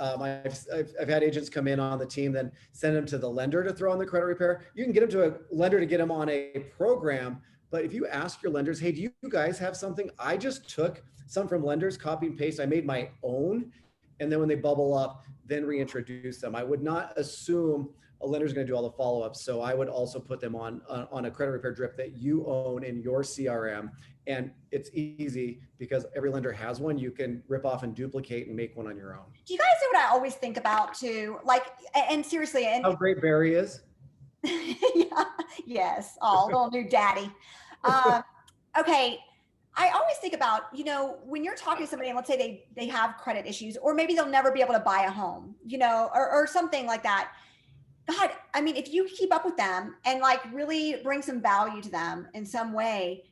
C: I've had agents come in on the team, then send them to the lender to throw on the credit repair. You can get them to a lender to get them on a program. But if you ask your lenders, hey, do you guys have something? I just took some from lenders, copy and paste. I made my own. And then when they bubble up, then reintroduce them. I would not assume a lender's going to do all the follow-ups. So I would also put them on a credit repair drip that you own in your CRM. And it's easy because every lender has one. You can rip off and duplicate and make one on your own.
B: Do you guys know what I always think about too? Like, and seriously, and
C: how great Barry is.
B: Yeah, yes. Oh, little new daddy. Okay. I always think about, when you're talking to somebody and let's say they have credit issues, or maybe they'll never be able to buy a home, or something like that. God, I mean, if you keep up with them and like really bring some value to them in some way,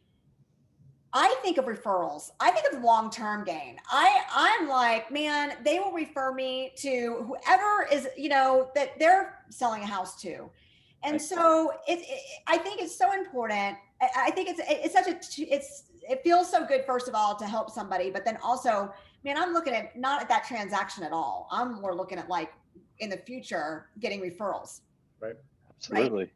B: I think of referrals. I think of long-term gain. I'm like, man, they will refer me to whoever is, that they're selling a house to. And so I think it's so important. I think it feels so good, first of all, to help somebody, but then also, man, I'm looking at not at that transaction at all. I'm more looking at like in the future, getting referrals.
C: Right.
D: Absolutely.
C: Right?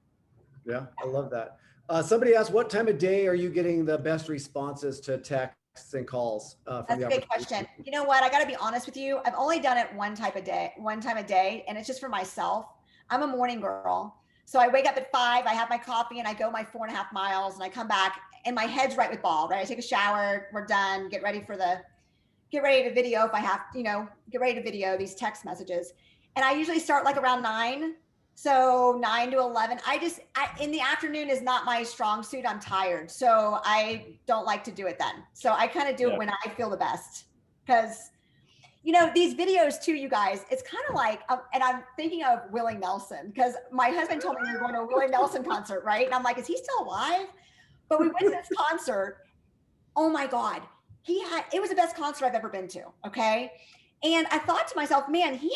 C: Yeah. I love that. Somebody asked, what time of day are you getting the best responses to texts and calls?
B: That's a good question. You know what? I got to be honest with you. I've only done it one time a day, and it's just for myself. I'm a morning girl. So I wake up at 5, I have my coffee and I go my 4.5 miles and I come back and my head's right with ball, right? I take a shower, we're done, get ready to video if I have, get ready to video these text messages. And I usually start like around 9. So 9 to 11, in the afternoon is not my strong suit. I'm tired. So I don't like to do it then. So I kind of do it when I feel the best, because these videos too, you guys, it's kind of like, and I'm thinking of Willie Nelson, because my husband told me we were going to a Willie Nelson concert, right? And I'm like, is he still alive? But we went to this concert. Oh my God. It was the best concert I've ever been to. Okay. And I thought to myself, man, he's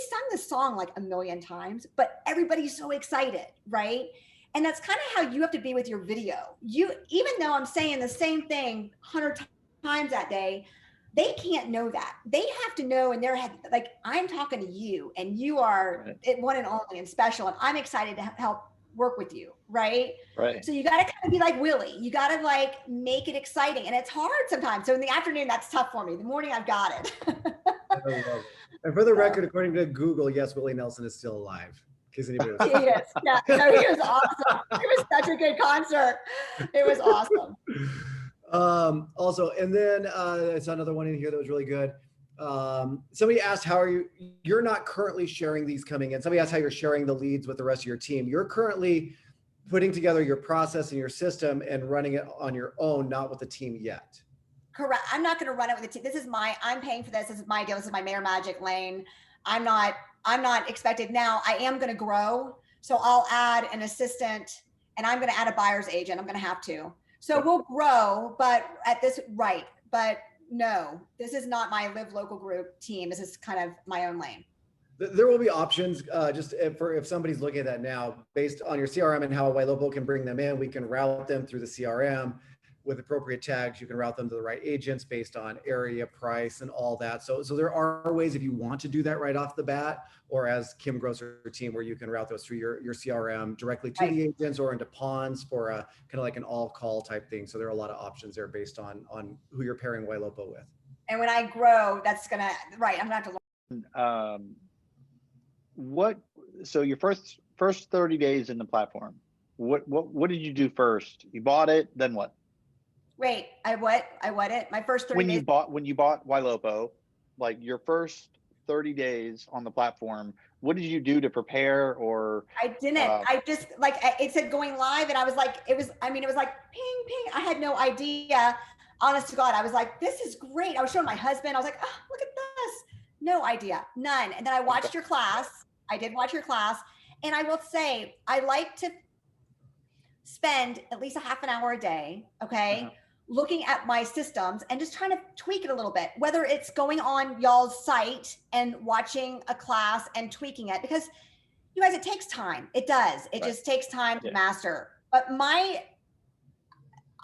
B: sung this song like a million times, but everybody's so excited, right? And that's kind of how you have to be with your video. Even though I'm saying the same thing 100 times that day, they can't know that. They have to know in their head, like, I'm talking to you and you are one and only and special. And I'm excited to help work with you. Right.
D: Right.
B: So you got to kind of be like Willie. You got to like make it exciting. And it's hard sometimes. So in the afternoon, that's tough for me. The morning, I've got it.
C: I love it. And for the record, according to Google, yes, Willie Nelson is still alive. In case anybody was
B: He is. Yeah. No, he was awesome. It was such a good concert. It was awesome.
C: Also, and then I saw another one in here that was really good. Somebody asked, you're not currently sharing these coming in. Somebody asked how you're sharing the leads with the rest of your team. You're currently putting together your process and your system and running it on your own, not with the team yet.
B: Correct. I'm not going to run it with the team. I'm paying for this. This is my deal. This is my Maher Magic lane. I'm not expected. Now I am going to grow. So I'll add an assistant and I'm going to add a buyer's agent. I'm going to have to. So we'll grow, but but no, this is not my Live Local Group team. This is kind of my own lane.
C: There will be options, just if somebody's looking at that now, based on your CRM and how Ylopo can bring them in, we can route them through the CRM. with appropriate tags, you can route them to the right agents based on area, price, and all that. So there are ways if you want to do that right off the bat, or as Kim grows her team, where you can route those through your CRM directly to the agents or into ponds for a kind of like an all call type thing. So there are a lot of options there based on who you're pairing Ylopo with.
B: And when I grow, that's gonna, right, I'm gonna have to learn.
D: So your first 30 days in the platform, what did you do first? You bought it, then what?
B: Wait, I what it? My first 30 days.
D: When you bought Ylopo, like your first 30 days on the platform, what did you do to prepare? Or
B: I didn't. I just, like, it said going live, and I was like, it was like ping, ping. I had no idea. Honest to God, I was like, this is great. I was showing my husband. I was like, oh, look at this. No idea, none. And then I watched your class. I did watch your class, and I will say, I like to spend at least a half an hour a day, okay, looking at my systems and just trying to tweak it a little bit, whether it's going on y'all's site and watching a class and tweaking it, because you guys, it takes time. It does. It just takes time to master. But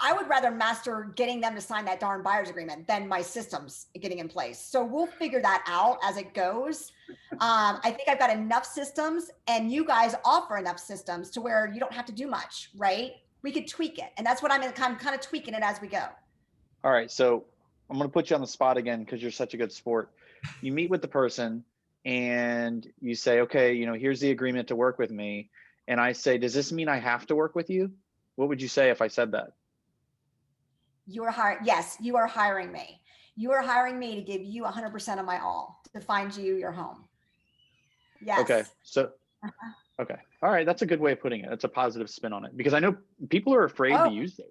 B: I would rather master getting them to sign that darn buyer's agreement than my systems getting in place. So we'll figure that out as it goes. I think I've got enough systems, and you guys offer enough systems to where you don't have to do much, right? We could tweak it. And that's what I'm kind of tweaking it as we go.
D: All right. So I'm going to put you on the spot again, because you're such a good sport. You meet with the person and you say, okay, here's the agreement to work with me. And I say, does this mean I have to work with you? What would you say if I said that?
B: Yes, you are hiring me. You are hiring me to give you 100% of my all to find you your home. Yes.
D: Okay. So, okay. All right. That's a good way of putting it. That's a positive spin on it, because I know people are afraid to use those.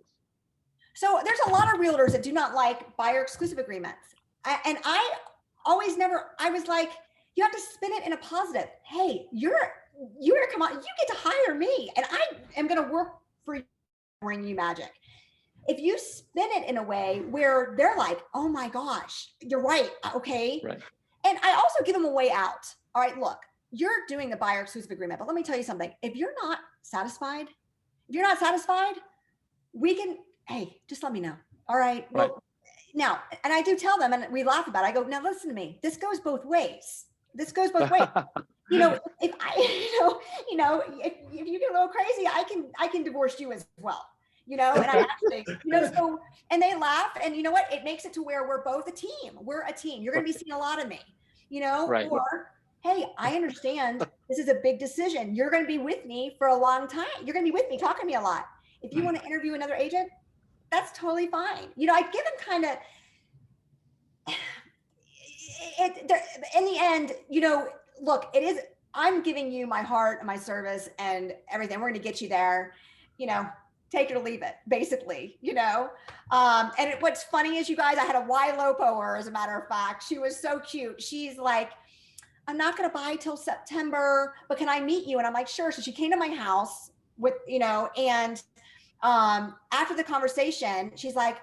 B: So there's a lot of realtors that do not like buyer exclusive agreements. I was like, you have to spin it in a positive. Hey, you're come on, you get to hire me, and I am going to work for you, bring you magic. If you spin it in a way where they're like, oh my gosh, you're right. Okay. Right. And I also give them a way out. All right, look, you're doing the buyer exclusive agreement, but let me tell you something. If you're not satisfied, we can, hey, just let me know. All right. Well, now, and I do tell them, and we laugh about it. I go, now listen to me. This goes both ways. If if you get a little crazy, I can divorce you as well. And I actually, so, and they laugh, and you know what? It makes it to where we're both a team. We're a team. You're going to be seeing a lot of me, or, hey, I understand this is a big decision. You're going to be with me for a long time. You're going to be with me, talking to me a lot. If you want to interview another agent, that's totally fine. I give them kind of, in the end, look, I'm giving you my heart and my service and everything. We're going to get you there, take it or leave it, basically, and what's funny is, you guys, I had a Ylopo-er, as a matter of fact. She was so cute. She's like, I'm not going to buy till September, but can I meet you? And I'm like, sure. So she came to my house with, and after the conversation, she's like,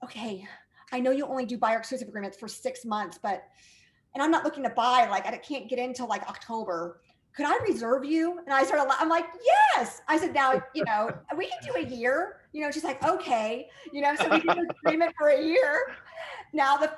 B: okay, I know you only do buyer exclusive agreements for 6 months, and I'm not looking to buy, like, I can't get into like October. Could I reserve you? And I started, I'm like, yes. I said, now, we can do a year, she's like, okay, so we did an agreement for a year. Now the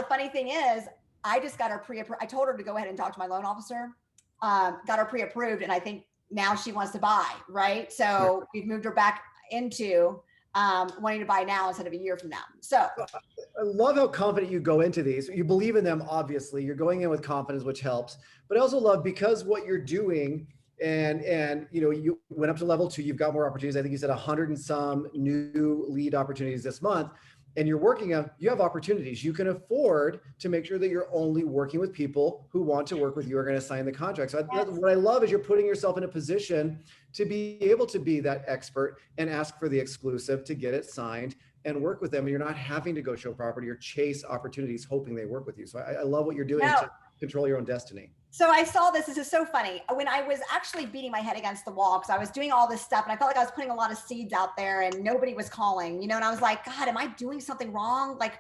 B: funny thing is, I just got her pre-approved. I told her to go ahead and talk to my loan officer, got her pre-approved. And I think now she wants to buy, right? So we've moved her back into wanting to buy now instead of a year from now. So
C: I love how confident you go into these. You believe in them, obviously. You're going in with confidence, which helps. But I also love, because what you're doing, and you went up to level 2, you've got more opportunities. I think you said 100 and some new lead opportunities this month. And you're working on, you have opportunities. You can afford to make sure that you're only working with people who want to work with you, are going to sign the contract. So what I love is you're putting yourself in a position to be able to be that expert and ask for the exclusive to get it signed and work with them. And you're not having to go show property or chase opportunities hoping they work with you. So I love what you're doing to control your own destiny.
B: So I saw this is so funny. When I was actually beating my head against the wall, because I was doing all this stuff and I felt like I was putting a lot of seeds out there and nobody was calling, and I was like, God, am I doing something wrong? Like,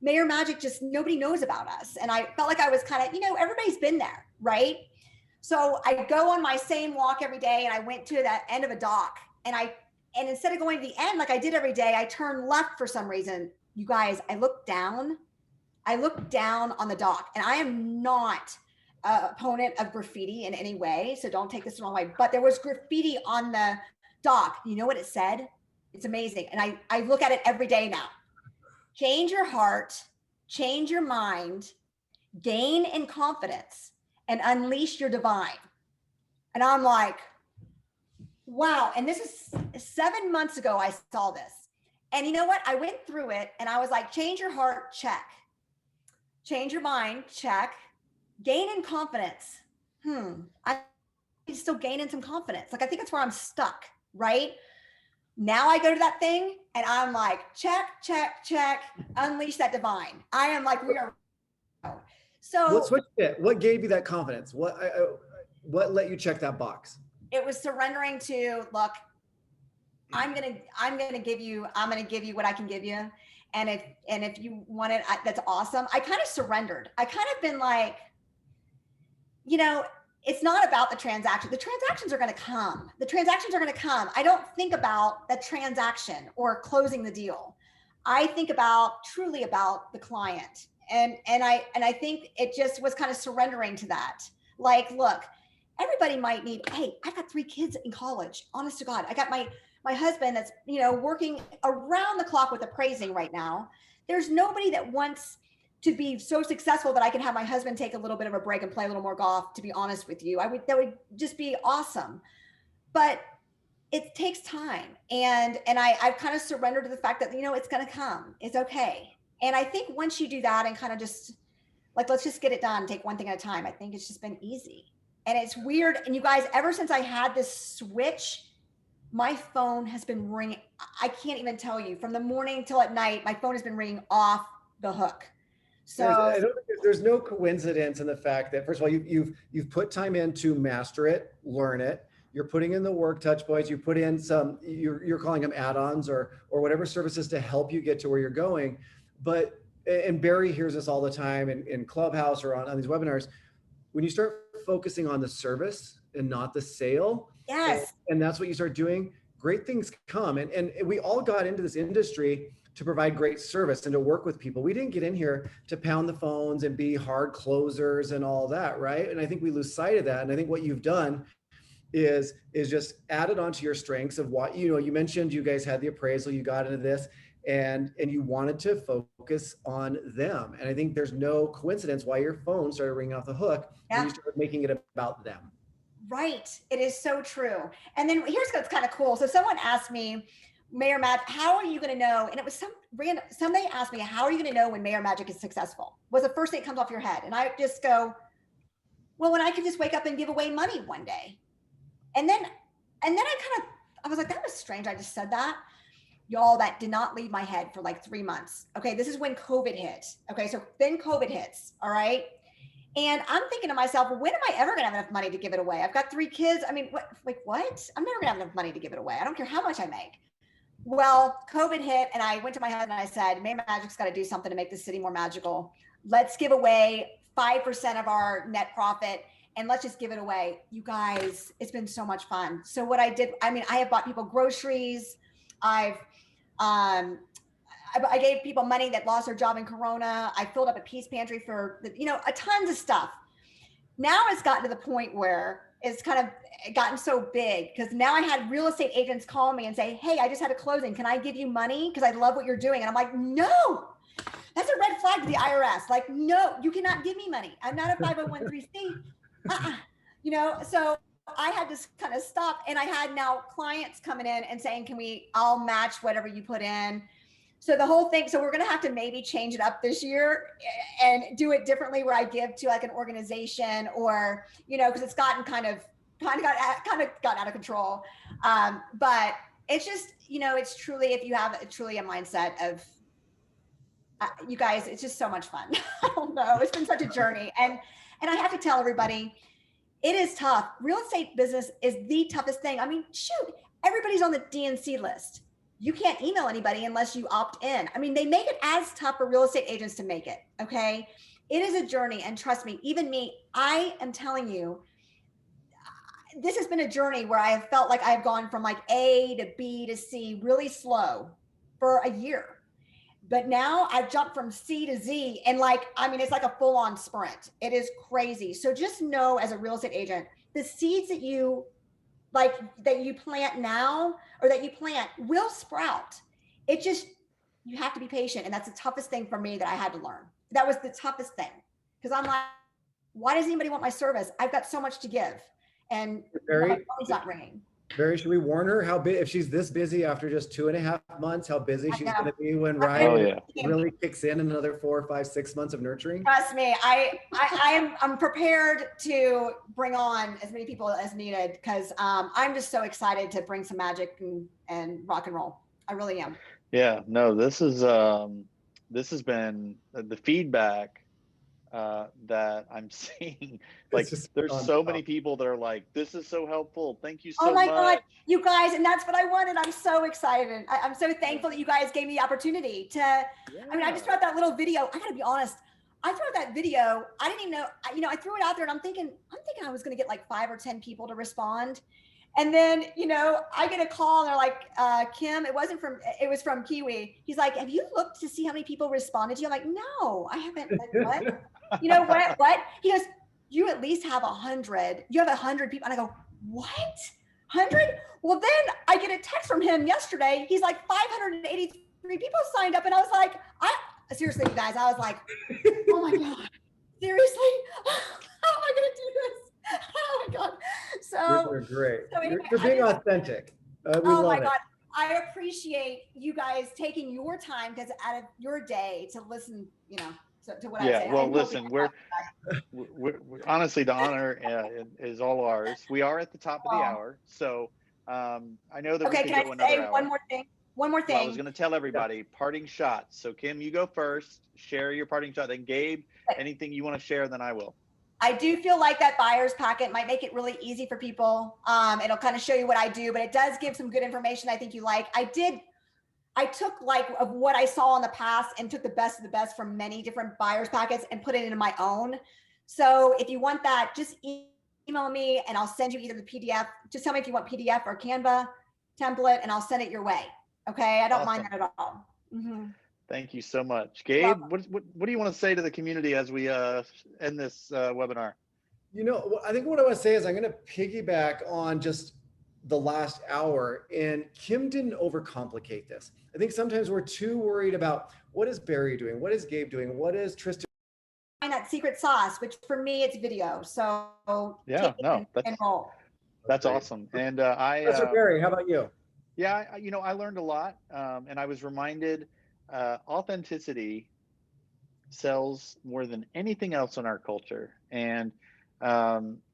B: Mayor Magic, just nobody knows about us. And I felt like I was kind of, everybody's been there, right? So I go on my same walk every day, and I went to that end of a dock, and and instead of going to the end, like I did every day, I turned left for some reason. You guys, I looked down on the dock, and I am not an opponent of graffiti in any way, so don't take this the wrong way, but there was graffiti on the dock. You know what it said? It's amazing. And I look at it every day now. Change your heart, change your mind, gain in confidence, and unleash your divine. And I'm like, wow. And this is 7 months ago, I saw this. And you know what? I went through it and I was like, change your heart, check. Change your mind, check. Gain in confidence. I still gain in some confidence. Like, I think that's where I'm stuck, right? Now I go to that thing and I'm like, check, check, check, unleash that divine. I am like, we are. So
C: what gave you that confidence? What let you check that box?
B: It was surrendering to, look, I'm gonna give you what I can give you. And if you want it, that's awesome. I kind of surrendered. I kind of been like, you know, it's not about the transaction. The transactions are going to come. I don't think about the transaction or closing the deal. I think truly about the client. And I think it just was kind of surrendering to that. Like, look, everybody might need, hey, I got 3 kids in college. Honest to God. I got my husband that's, you know, working around the clock with appraising right now. There's nobody that wants to be so successful that I can have my husband take a little bit of a break and play a little more golf, to be honest with you. That would just be awesome. But it takes time. And I've kind of surrendered to the fact that, you know, it's going to come. It's okay. And I think once you do that and kind of just like, let's just get it done, take one thing at a time, I think it's just been easy. And it's weird. And you guys, ever since I had this switch, my phone has been ringing. I can't even tell you, from the morning till at night, my phone has been ringing off the hook. So
C: I don't think there's no coincidence in the fact that, first of all, you've put time in to master it, learn it. You're putting in the work touch points. You put in some, you're calling them add-ons or whatever services to help you get to where you're going. But, and Barry hears this all the time in Clubhouse or on these webinars, when you start focusing on the service and not the sale,
B: yes,
C: and that's what you start doing, great things come. And we all got into this industry to provide great service and to work with people. We didn't get in here to pound the phones and be hard closers and all that, right? And I think we lose sight of that. And I think what you've done is just added onto your strengths of what, you know, you mentioned you guys had the appraisal, you got into this, and you wanted to focus on them. And I think there's no coincidence why your phone started ringing off the hook when you started making it about them.
B: Right. It is so true. And then here's what's kind of cool. So someone asked me, Mayor Mag, how are you going to know? And it was somebody asked me, how are you going to know when Mayor Magic is successful? Was the first thing that comes off your head. And I just go, well, when I could just wake up and give away money one day. And then I was like, that was strange. I just said that. Y'all, that did not leave my head for like 3 months. Okay. This is when COVID hit. Okay. So then COVID hits. All right. And I'm thinking to myself, when am I ever going to have enough money to give it away? I've got 3 kids. I mean, what? I'm never going to have enough money to give it away. I don't care how much I make. Well, COVID hit and I went to my husband and I said, Mayor Magic's got to do something to make the city more magical. Let's give away 5% of our net profit and let's just give it away. You guys, it's been so much fun. So what I did, I mean, I have bought people groceries. I gave people money that lost their job in Corona. I filled up a peace pantry for, a tons of stuff. Now it's gotten to the point where it's kind of gotten so big because now I had real estate agents call me and say, hey, I just had a closing. Can I give you money? Because I love what you're doing. And I'm like, no, that's a red flag to the IRS. Like, no, you cannot give me money. I'm not a 501(c)(3). So I had to kind of stop. And I had now clients coming in and saying, I'll match whatever you put in. So the whole thing, so we're going to have to maybe change it up this year and do it differently where I give to like an organization or, because it's gotten kind of got out of control. But it's just, it's truly, if you have truly a mindset of, you guys, it's just so much fun. I don't know. It's been such a journey. And I have to tell everybody, it is tough. Real estate business is the toughest thing. I mean, shoot, everybody's on the DNC list. You can't email anybody unless you opt in. I mean, they make it as tough for real estate agents to make it. Okay. It is a journey. And trust me, even me, I am telling you, this has been a journey where I have felt like I've gone from like A to B to C really slow for a year. But now I've jumped from C to Z, and like, I mean, it's like a full on sprint. It is crazy. So just know, as a real estate agent, the seeds that you plant now, or that you plant, will sprout. It just, you have to be patient. And that's the toughest thing for me that I had to learn. That was the toughest thing. Because I'm like, why does anybody want my service? I've got so much to give. And my phone's not ringing.
C: Barry, should we warn her how big, if she's this busy after just 2.5 months, how busy she's going to be when Ryan really kicks in another 4, 5, 6 months of nurturing?
B: Trust me, I'm prepared to bring on as many people as needed, because I'm just so excited to bring some magic and rock and roll. I really am.
D: Yeah, no, this has been the feedback that I'm seeing. Like, there's so many people that are like, this is so helpful. Thank you so much.
B: Oh my God, you guys, and that's what I wanted. I'm so excited. I'm so thankful that you guys gave me the opportunity to, I mean, I just threw out that little video. I gotta be honest. I threw out that video. I didn't even know, I threw it out there, and I'm thinking I was gonna get like 5 or 10 people to respond. And then, I get a call, and they're like, Kim, it was from Kiwi. He's like, have you looked to see how many people responded to you? I'm like, no, I haven't. Like, what? You know what? What? He goes, you at least have 100. You have 100 people. And I go, what? 100? Well, then I get a text from him yesterday. He's like, 583 people signed up. And I was like, seriously, you guys, I was like, oh my God, seriously? How am I going to do this? Oh my God. So
C: you're great.
B: So anyway,
C: you're being authentic.
B: Oh my God. I appreciate you guys taking your time, because out of your day, to listen, to what I say.
D: Yeah, well, listen, we're honestly, the honor is all ours. We are at the top of the hour, so I know that we could go another hour.
B: One more thing? One more thing.
D: Well, I was going to tell everybody parting shots. So Kim, you go first. Share your parting shot. Then Gabe, anything you want to share, then I will.
B: I do feel like that buyer's packet might make it really easy for people. It'll kind of show you what I do, but it does give some good information I think you like. I took like of what I saw in the past and took the best of the best from many different buyer's packets and put it into my own. So if you want that, just email me and I'll send you either the PDF. Just tell me if you want PDF or Canva template, and I'll send it your way. Okay, I don't mind that at all. Mm-hmm.
D: Thank you so much. Gabe, what do you want to say to the community as we end this webinar?
C: I think what I want to say is I'm going to piggyback on just the last hour, and Kim didn't overcomplicate this. I think sometimes we're too worried about what is Barry doing? What is Gabe doing? What is Tristan?
B: Find that secret sauce, which for me, it's video. So
D: yeah, that's awesome. And
C: Professor Barry, how about you?
D: Yeah, I learned a lot, and I was reminded authenticity sells more than anything else in our culture. And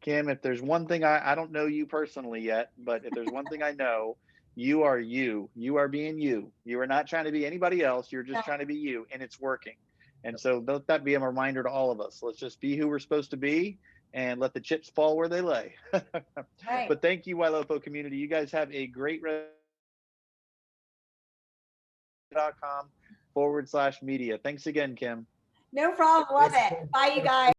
D: Kim, if there's one thing, I don't know you personally yet, but if there's one thing I know, you are you. You are being you. You are not trying to be anybody else. You're just trying to be you, and it's working. And so let that be a reminder to all of us. Let's just be who we're supposed to be and let the chips fall where they lay. Right. But thank you, Ylopo community. You guys have a great .com/media. Thanks again, Kim.
B: No problem. Love it. Bye, you guys.